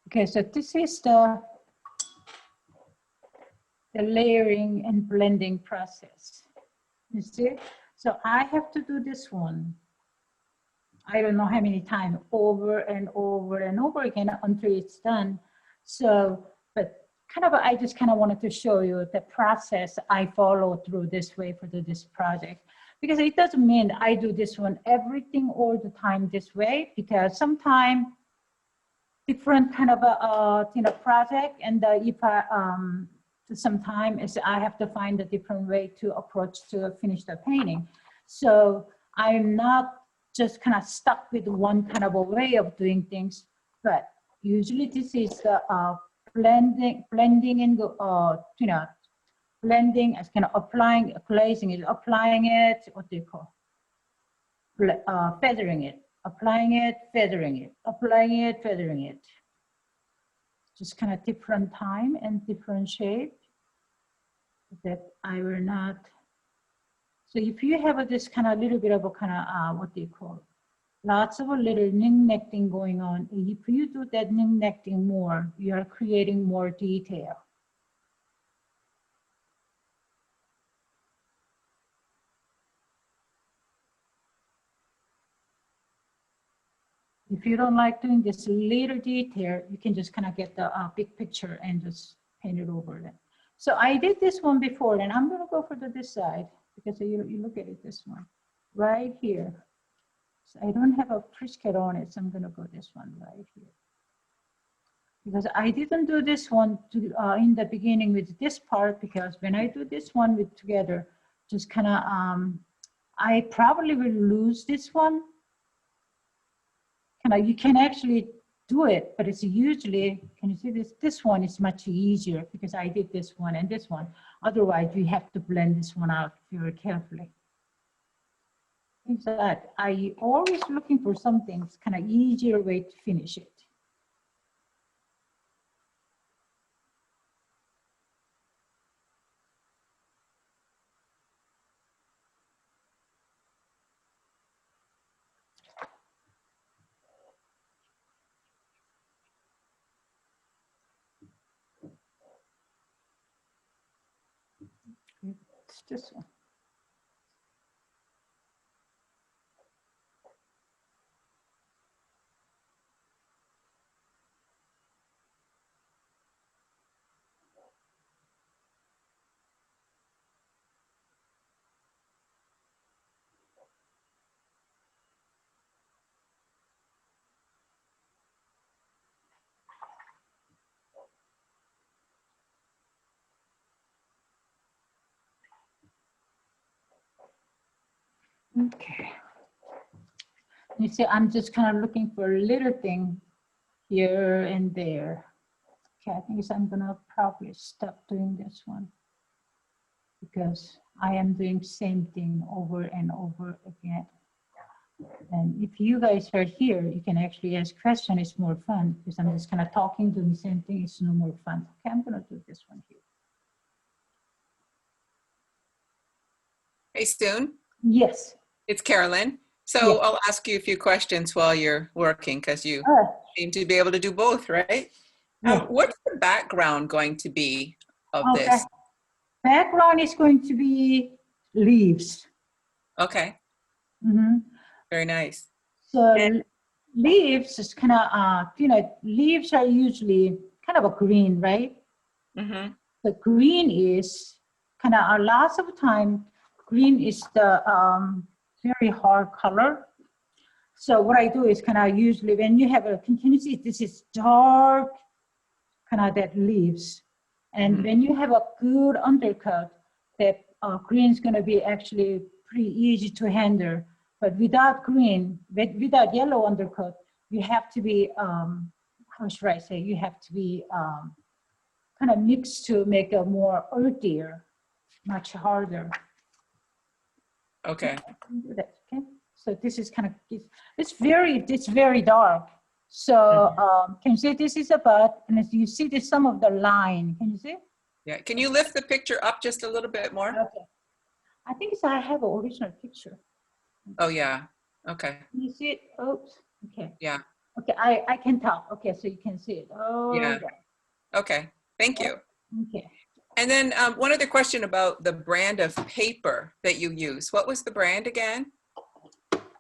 Okay, so this is the layering and blending process. You see? So I have to do this one. I don't know how many times, over and over and over again until it's done. So, but kind of, I just kind of wanted to show you the process I follow through this way for this project. Because it doesn't mean I do this one, everything all the time this way, because sometimes different kind of a project, and if I sometimes I have to find a different way to approach to finish the painting. So I'm not just kind of stuck with one kind of a way of doing things, but usually this is the blending and blending as kind of applying, glazing it, applying it, what do you call? Feathering it, applying it, feathering it, applying it, feathering it. Just kind of different time and different shape that I will not. So if you have this kind of little bit of a kind of, what do you call? Lots of a little knick-knacking going on. If you do that knick-knacking more, you are creating more detail. If you don't like doing this little detail, you can just kind of get the big picture and just paint it over it. So I did this one before, and I'm going to go for this side because you look at it this one right here. So I don't have a Prisket on it, so I'm going to go this one right here. Because I didn't do this one to, in the beginning with this part, because when I do this one with together, just kind of, I probably will lose this one. You can actually do it, but it's usually, can you see this? This one is much easier because I did this one and this one. Otherwise, you have to blend this one out very carefully. Is that I always looking for something kind of easier way to finish it. It's this one. Okay. You see, I'm just kind of looking for a little thing here and there. Okay, I think I'm gonna probably stop doing this one because I am doing same thing over and over again. And if you guys are here, you can actually ask questions. It's more fun because I'm just kind of talking, doing the same thing. It's no more fun. Okay, I'm gonna do this one here. Hey, Soon. Yes. It's Carolyn. So yes. I'll ask you a few questions while you're working because you seem to be able to do both, right? Yeah. What's the background going to be of this? Background is going to be leaves. Okay. Mm-hmm. Very nice. So leaves is kind of, leaves are usually kind of a green, right? Mm-hmm. The green is kind of lots of time, green is the very hard color. So what I do is kind of usually when you have a, can you see this is dark, kind of that leaves. And when you have a good undercut, that green is going to be actually pretty easy to handle. But without green, without yellow undercut, you have to be, how should I say, you have to be kind of mixed to make a more earthier, much harder. Okay. Okay. So this is kind of, it's very dark. So can you see this is a bud, and as you see this some of the line, can you see? Yeah, can you lift the picture up just a little bit more? Okay. I think it's, I have an original picture. Oh yeah, okay. Can you see it? Oops, okay. Yeah. Okay, I can tell. Okay, so you can see it. Oh, Yeah. Okay, thank you. Okay. And then one other question about the brand of paper that you use. What was the brand again?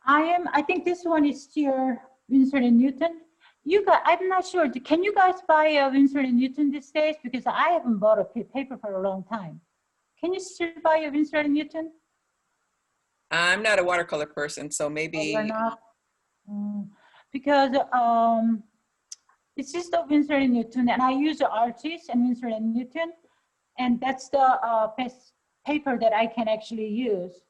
I think this one is still Winsor & Newton. You guys, I'm not sure. Can you guys buy a Winsor & Newton these days? Because I haven't bought a paper for a long time. Can you still buy a Winsor & Newton? I'm not a watercolor person, so Oh, maybe. you're not? Because this is the Winsor & Newton, and I use the Artist and Winsor & Newton, and that's the best paper that I can actually use.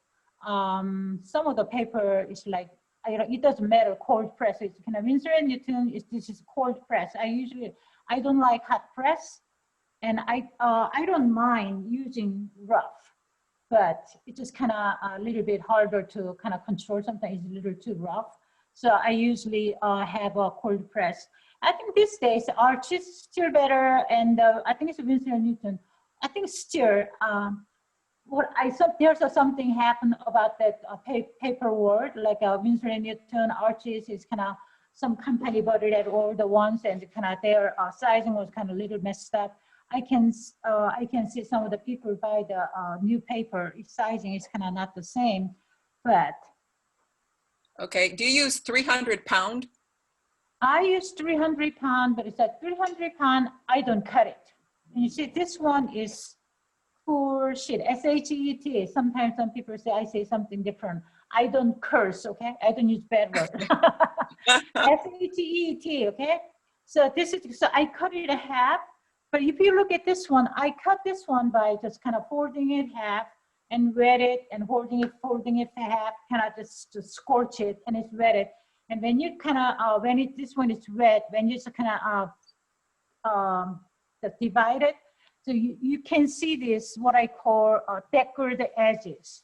Some of the paper is like, it doesn't matter, cold press. It's kind of Winsor & Newton, this is cold press. I don't like hot press, and I don't mind using rough, but it's just kind of a little bit harder to kind of control. Sometimes it's a little too rough. So I usually have a cold press. I think these days Arch is still better, and I think it's Winsor & Newton. I think still, there's something happened about that paper world, like Winsor & Newton, Arches is kind of, some company bought it at all the ones, and kind of their sizing was kind of a little messed up. I can see some of the people buy the new paper, its sizing is kind of not the same, but. Okay, do you use 300 pound? I use 300 pound, but it's at 300 pound, I don't cut it. And you see, this one is poor shit, S-H-E-E-T. Sometimes some people say I say something different. I don't curse, okay? I don't use bad words. S-H-E-E-T, okay? So this is, so I cut it a half, but if you look at this one, I cut this one by just kind of folding it half and wet it and folding it half, kind of just to scorch it, and it's wetted. And when you kind of, this one is wet, when you just kind of divide it, so you can see this, what I call decorated edges.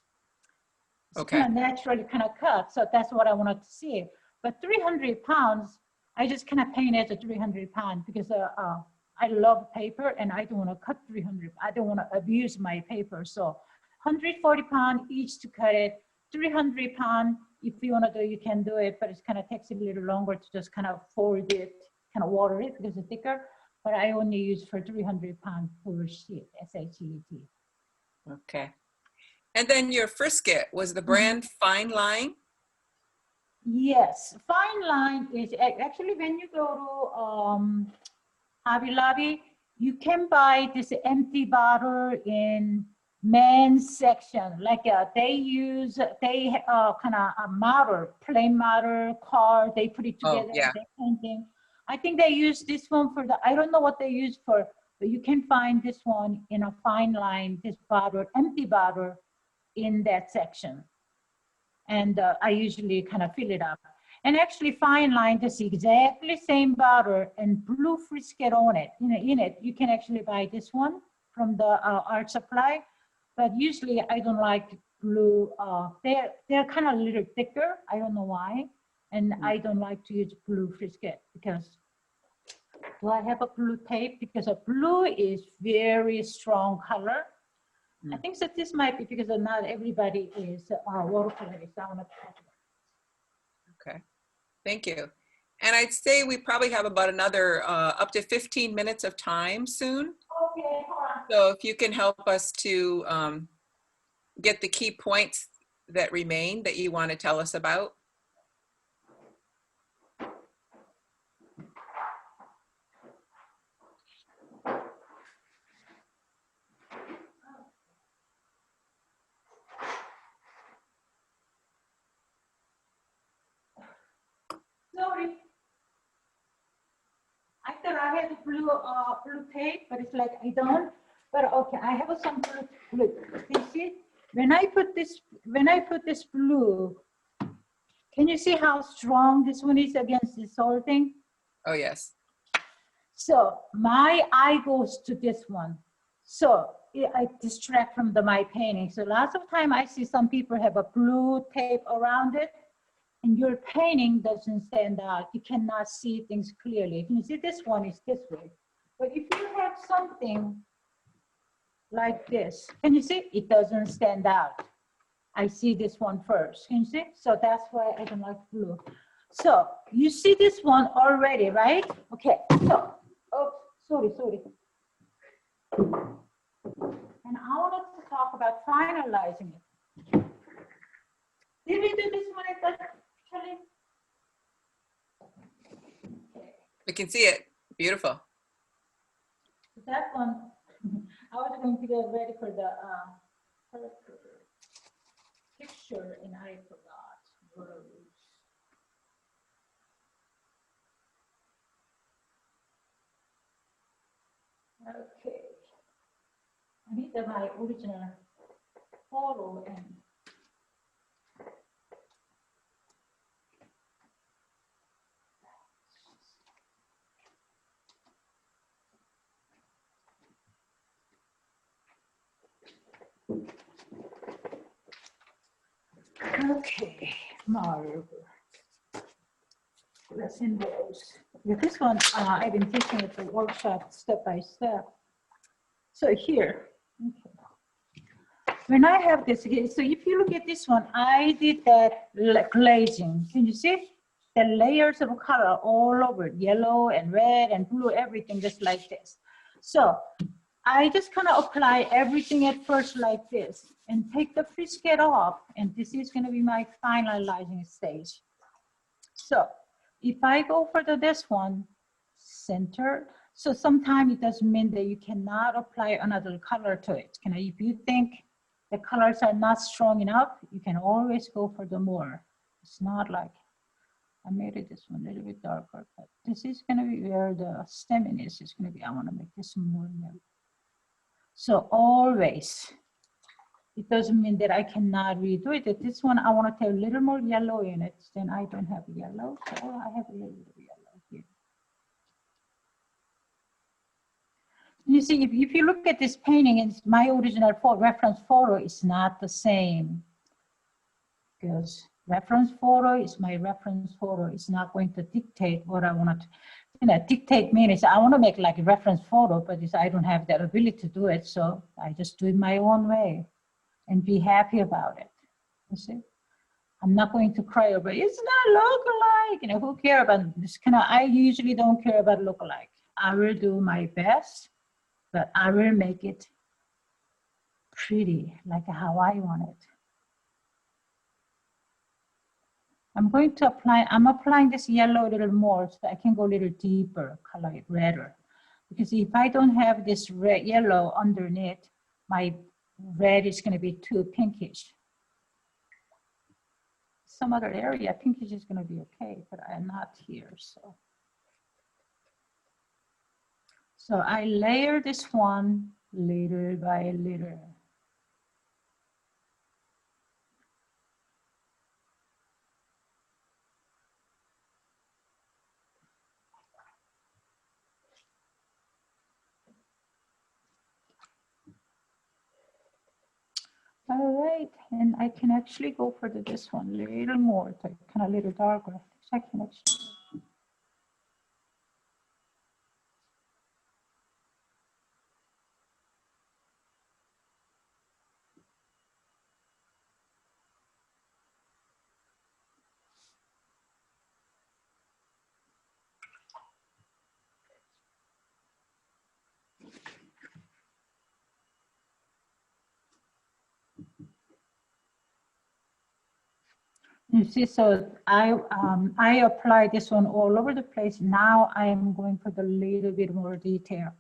It's Okay. kind of naturally kind of cut, so that's what I wanted to see. But 300 pounds, I just kind of paint it as a 300 pound because I love paper and I don't want to cut 300. I don't want to abuse my paper. So 140 pound each to cut it, 300 pound, if you want to do, you can do it, but it kind of takes a little longer to just kind of fold it, kind of water it because it's thicker. But I only use for 300 pound full sheet, S-H-E-E-T. Okay. And then your frisket was the brand Fine Line? Yes, Fine Line is actually when you go to Hobby Lobby, you can buy this empty bottle in men's section. Like they kind of a model, plain model car, they put it together, yeah. they painting. I think they use this one for the, I don't know what they use for, but you can find this one in a Fine Line, this bottle, empty bottle in that section. And I usually kind of fill it up. And actually Fine Line, this exactly same bottle and blue frisket on it. In it, you can actually buy this one from the art supply. But usually I don't like blue. They're kind of a little thicker. I don't know why. And I don't like to use blue frisket because, do I have a blue tape? Because a blue is very strong color. I think that this might be because not everybody is watercolorist. I want to talk about. Okay, thank you. And I'd say we probably have about another up to 15 minutes of time soon. Okay, hold on. So if you can help us to get the key points that remain that you want to tell us about. Sorry. I thought I had blue tape, but it's like I don't. But okay, I have some blue. You see, when I put this blue, can you see how strong this one is against this whole thing? Oh, yes. So my eye goes to this one. So I distract from my painting. So lots of time I see some people have a blue tape around it, and your painting doesn't stand out. You cannot see things clearly. You see, this one is this way. But if you have something like this, can you see? It doesn't stand out. I see this one first. Can you see? So that's why I don't like blue. So you see this one already, right? Okay. So, oh, sorry. And I wanted to talk about finalizing it. Did we do this one actually? We can see it. Beautiful. That one, I was going to get ready for the picture, and I forgot. Okay. I need my original photo and okay, marble. Let's invoice. With this one, I've been teaching at the workshop step by step. So here, okay. When I have this, so if you look at this one, I did that glazing. Can you see? The layers of color all over, yellow and red and blue, everything just like this. So I just kind of apply everything at first like this and take the frisket off, and this is going to be my finalizing stage. So if I go for this one, center, so sometimes it doesn't mean that you cannot apply another color to it. If you think the colors are not strong enough, you can always go for the more. It's not like, I made it this one a little bit darker, but this is going to be where the stemming is. It's going to be, I want to make this more yellow. So always, it doesn't mean that I cannot redo it. This one, I want to take a little more yellow in it. Then I don't have yellow, so I have a little bit of yellow here. You see, if you look at this painting, and my original reference photo is not the same, because reference photo is my reference photo. It's not going to dictate what I want to, dictate means I want to make like a reference photo, but I don't have that ability to do it. So I just do it my own way and be happy about it. You see, I'm not going to cry over it. It's not lookalike. Who cares about this? I usually don't care about lookalike. I will do my best, but I will make it pretty, like how I want it. I'm going to apply, I'm applying this yellow a little more so I can go a little deeper, color it redder. Because if I don't have this red, yellow underneath, my red is going to be too pinkish. Some other area, pinkish is going to be okay, but I'm not here, so. So I layer this one little by little. All right, and I can actually go for this one a little more, kind of a little darker. I can actually. You see, so I apply this one all over the place. Now I am going for the little bit more detail.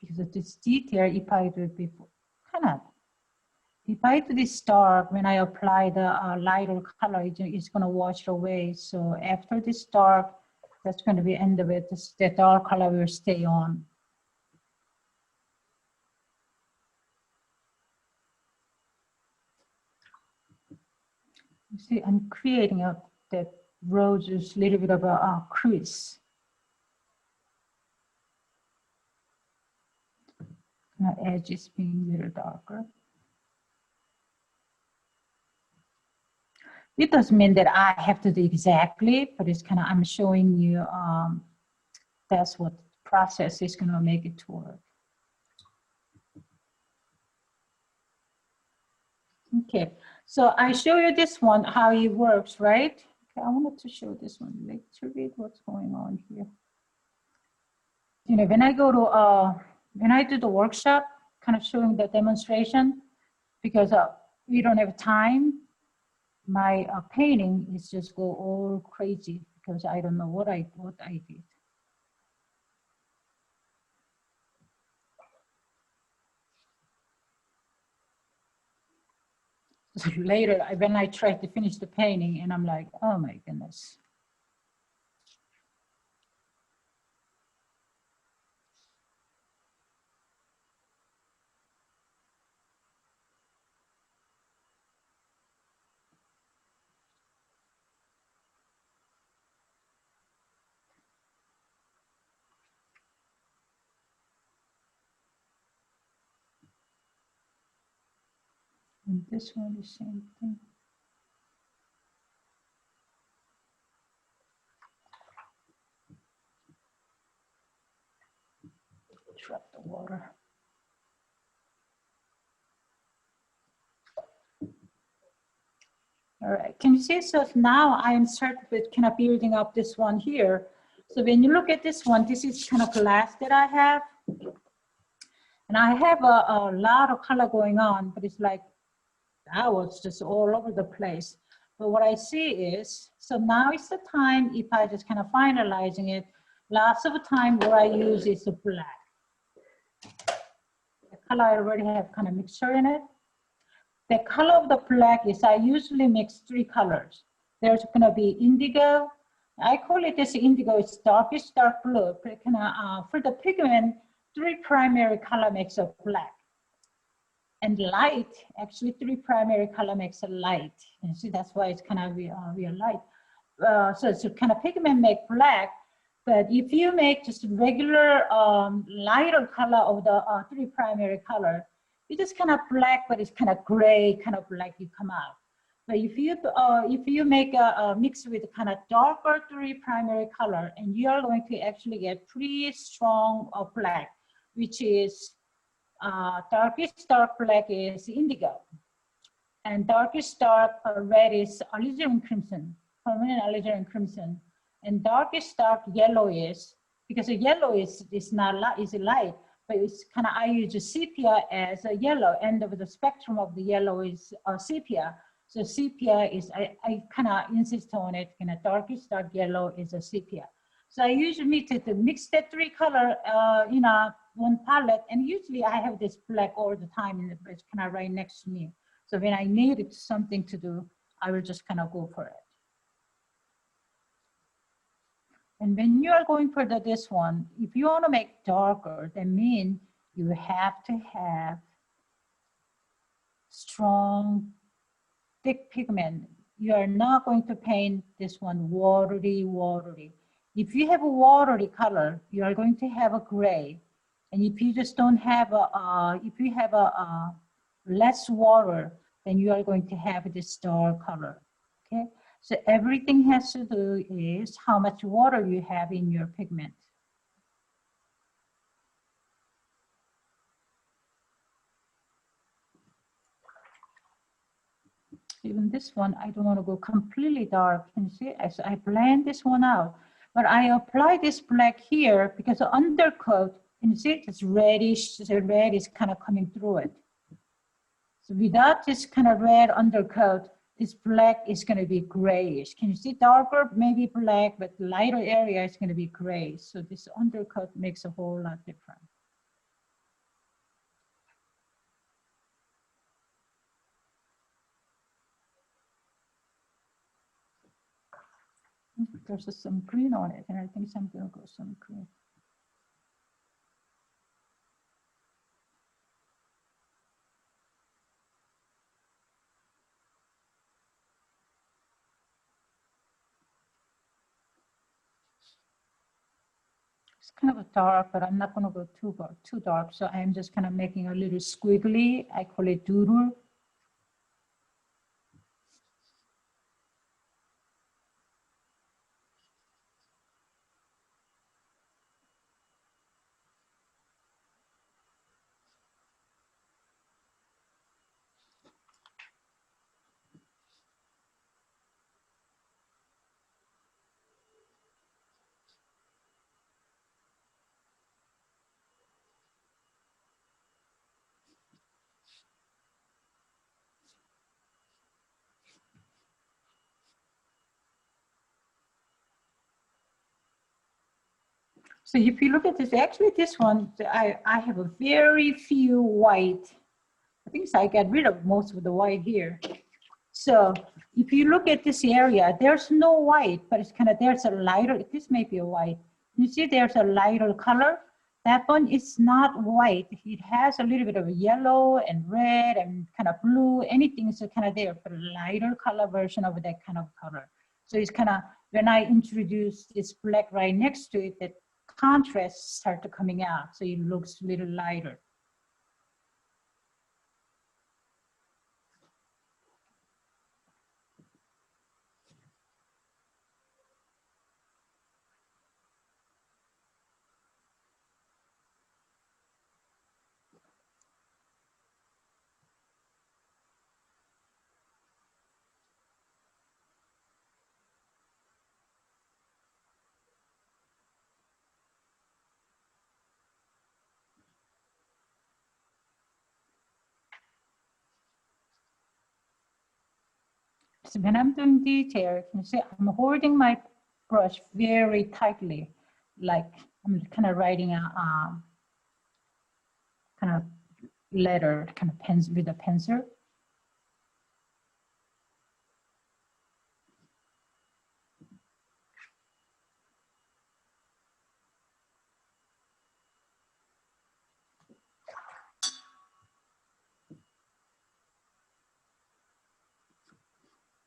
Because of this detail, if I do it before, if I do this dark, when I apply the lighter color, it's going to wash away. So after this dark, that's going to be end of it. The dark color will stay on. You see, I'm creating that roses little bit of a crease. My edge is being a little darker. It doesn't mean that I have to do exactly, but it's kind of, I'm showing you that's what process is going to make it to work. Okay, so I show you this one, how it works, right? Okay, I wanted to show this one, like to read what's going on here. You know, when I go to, when I do the workshop, kind of showing the demonstration, because we don't have time, my painting is just go all crazy because I don't know what I did. So later, when I tried to finish the painting, and I'm like, oh my goodness. And this one, the same thing. Drop the water. All right, can you see? So now I am started with kind of building up this one here. So when you look at this one, this is kind of glass that I have. And I have a lot of color going on, but it's like, that was just all over the place. But what I see is, so now is the time, if I just kind of finalizing it, lots of the time what I use is the black. The color I already have kind of mixture in it. The color of the black is I usually mix 3 colors. There's gonna be indigo. I call it this indigo, it's darkish dark blue. But for the pigment, 3 primary color makes a black. And light, actually 3 primary color makes a light. You see, that's why it's kind of real light. So it's kind of pigment make black, but if you make just regular lighter color of the 3 primary color, it is kind of black, but it's kind of gray, kind of like you come out. But if you make a mix with kind of darker 3 primary color, and you are going to actually get pretty strong black, which is darkest dark black is indigo, and darkest dark red is alizarin crimson, permanent alizarin crimson, and darkest dark yellow is, because the yellow is not light, is light, but it's kind of, I use a sepia as a yellow. End of the spectrum of the yellow is sepia. So sepia is, I kind of insist on it, kind of darkest dark yellow is a sepia. So I usually mix that 3 color in one palette, and usually I have this black all the time, and it's kind of right next to me. So when I needed something to do, I will just kind of go for it. And when you are going for this one, if you want to make darker, that means you have to have strong, thick pigment. You are not going to paint this one watery. If you have a watery color, you are going to have a gray. And if you just don't have if you have a less water, then you are going to have this dark color, okay? So everything has to do is how much water you have in your pigment. Even this one, I don't want to go completely dark. Can you see? As I blend this one out, but I apply this black here because the undercoat, can you see? It's reddish. The red is kind of coming through it. So without this kind of red undercoat, this black is going to be grayish. Can you see darker, maybe black, but lighter area is going to be gray. So this undercoat makes a whole lot different. there's some green on it, and I think I'm gonna go some green. It's kind of dark, but I'm not gonna go too dark. So I'm just kind of making a little squiggly. I call it doodle. So if you look at this, actually this one, I have a very few white. I think I got rid of most of the white here. So if you look at this area, there's no white, but it's kind of, there's a lighter, this may be a white. You see there's a lighter color. That one is not white. It has a little bit of yellow and red and kind of blue. Anything is kind of there, but a lighter color version of that kind of color. So it's kind of, when I introduce this black right next to it, that contrast start to coming out. So it looks a little lighter. So when I'm doing detail, you can see I'm holding my brush very tightly, like I'm kind of writing a kind of letter, kind of pencil with a pencil.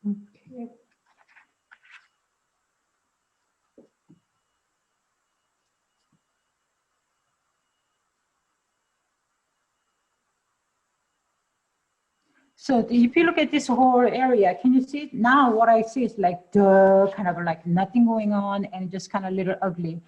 Okay. So if you look at this whole area, can you see now what I see is like kind of like nothing going on and just kind of a little ugly.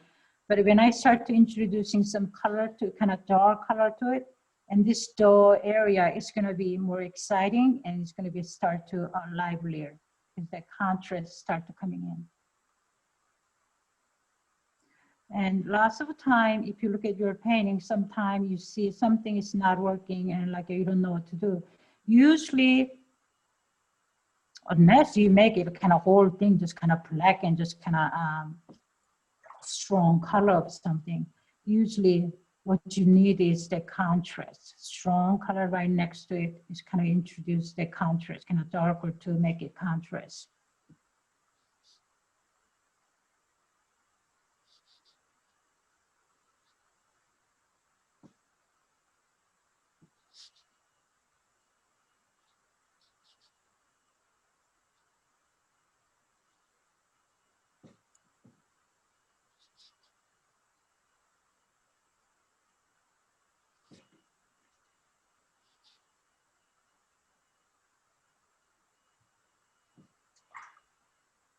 But when I start to introducing some color to kind of dark color to it, and this dull area is going to be more exciting and it's going to be start to livelier because the contrast start to coming in. And lots of time, if you look at your painting, sometimes you see something is not working and like you don't know what to do. Usually, unless you make it kind of whole thing just kind of black and just kind of strong color of something, usually what you need is the contrast. Strong color right next to it is kind of introduce the contrast, kind of darker to make it contrast.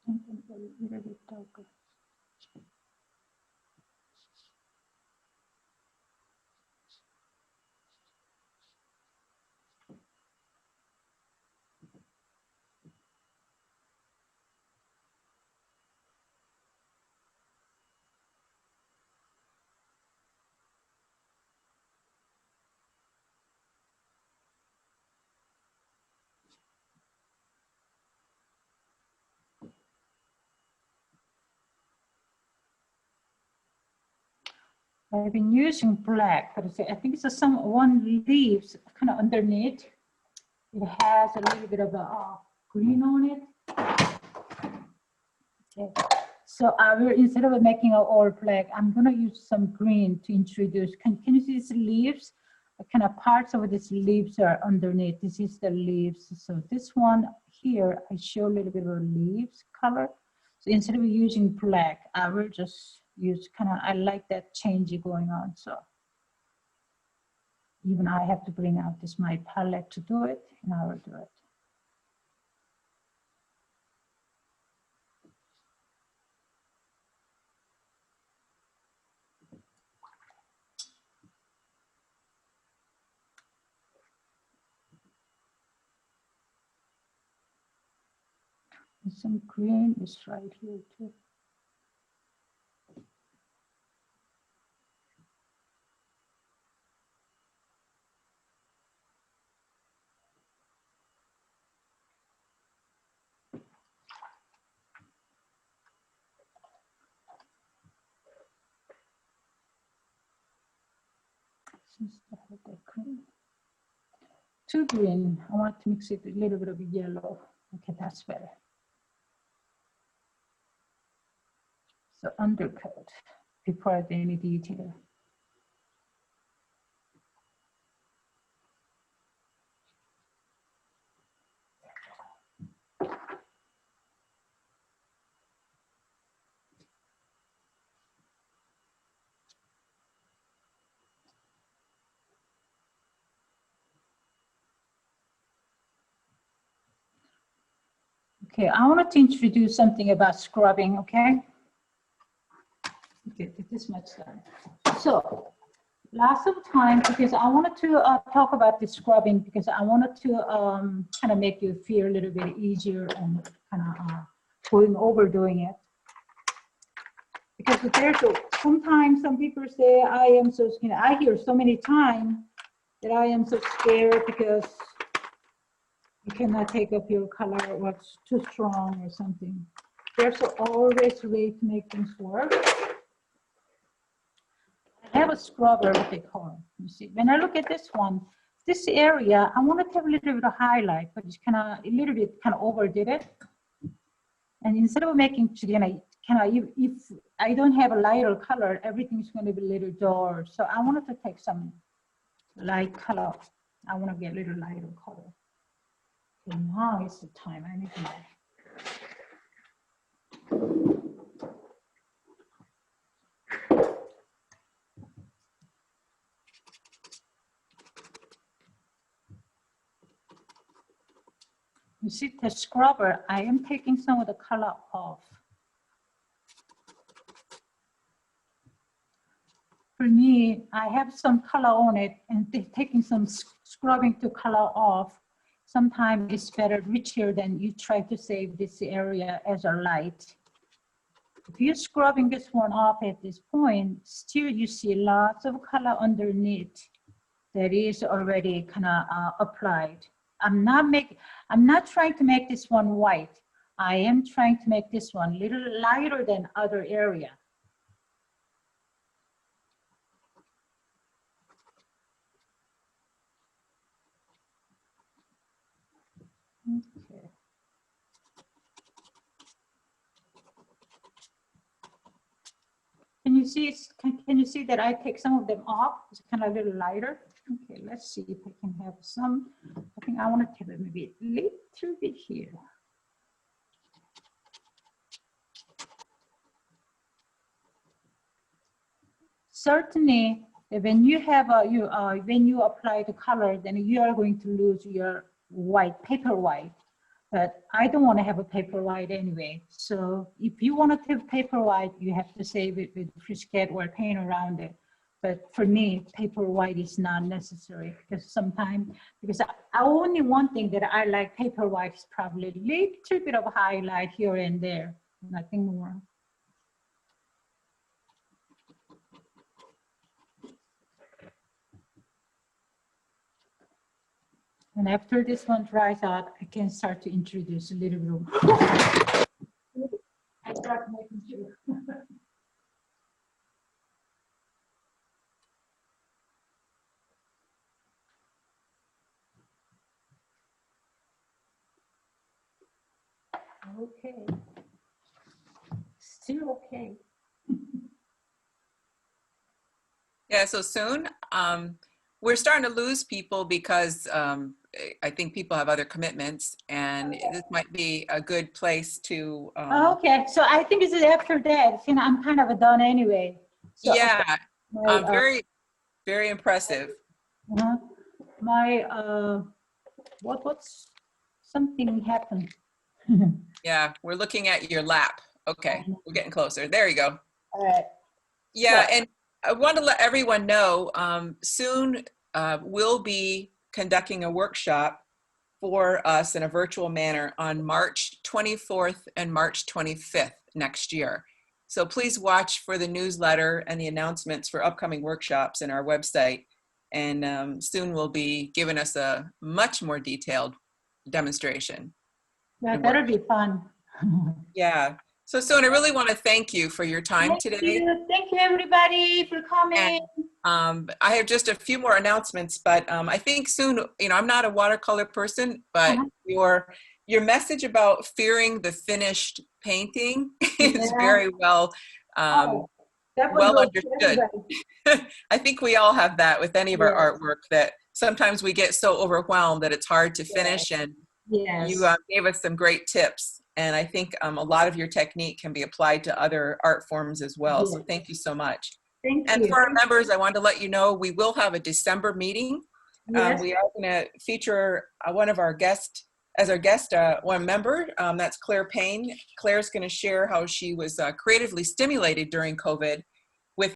A little bit darker. I've been using black, but I think it's one leaves kind of underneath. It has a little bit of a green on it. Okay. So I will, instead of making it all black, I'm gonna use some green to introduce. Can you see these leaves? Kind of parts of these leaves are underneath. This is the leaves. So this one here, I show a little bit of leaves color. So instead of using black, I will just use kind of, I like that change going on. So even I have to bring out this my palette to do it, and I will do it. And some green is right here too. Since I have that green. Too green, I want to mix it with a little bit of yellow. Okay, that's better. So undercoat before I do any detail. Okay, I wanted to introduce something about scrubbing, okay? Okay, this much done. So, last of time, because I wanted to talk about the scrubbing, because I wanted to kind of make you feel a little bit easier and kind of going over doing it. Because there's sometimes some people say, I am so, you know, I hear so many times that I am so scared because you cannot take up your color or it's too strong or something. There's always a way to make things work. I have a scrubber, what they call it. You see, when I look at this one, this area, I want to have a little bit of highlight, but it's kind of a little bit kind of overdid it. And instead of making, if I don't have a lighter color, everything's going to be a little dull. So I wanted to take some light color. I want to get a little lighter color. Okay, now is the time. I need to. You see the scrubber, I am taking some of the color off. For me, I have some color on it and taking some scrubbing to color off. Sometimes it's better richer than you try to save this area as a light. If you're scrubbing this one off at this point, still you see lots of color underneath that is already kind of applied. I'm not trying to make this one white. I am trying to make this one a little lighter than other area. Okay. Can you see? Can you see that I take some of them off? It's kind of a little lighter. Okay, let's see if I can have some. I think I want to have it maybe a little bit here. Certainly, when you have when you apply the color, then you are going to lose your white, paper white. But I don't want to have a paper white anyway. So if you want to have paper white, you have to save it with Frisket or paint around it. But for me, paper white is not necessary because sometimes, because I only one thing that I like paper white is probably a little bit of highlight here and there, nothing more. And after this one dries out, I can start to introduce a little bit of, I start making sure. Okay. Still okay. Yeah, so soon, we're starting to lose people because I think people have other commitments, and this might be a good place to, Okay, so I think it's after that, I'm kind of done anyway. So okay, yeah, my, very, very impressive. uh, my, what's, something happened. Yeah, we're looking at your lap. Okay, we're getting closer. There you go. All right. Yeah, So, and I want to let everyone know, soon we'll be conducting a workshop for us in a virtual manner on March 24th and March 25th next year. So please watch for the newsletter and the announcements for upcoming workshops in our website. And soon we'll be giving us a much more detailed demonstration. yeah, And that'll be fun. yeah. So Soon, I really want to thank you for your time today. Thank you everybody for And coming. I have just a few more announcements, but I think soon, I'm not a watercolor person, but Uh-huh. your message about fearing the finished painting is Yeah. very well Oh, that one well goes to understood. everybody. I think we all have that with any of our Yes, artwork, that sometimes we get so overwhelmed that it's hard to finish, and you yes, gave us some great tips. And I think a lot of your technique can be applied to other art forms as well. So yes. thank you so much. Thank And you. for our members, I wanted to let you know we will have a December meeting. Yes, We are going to feature one of our guests as our guest, one member. That's Claire Payne. Claire's going to share how she was creatively stimulated during COVID with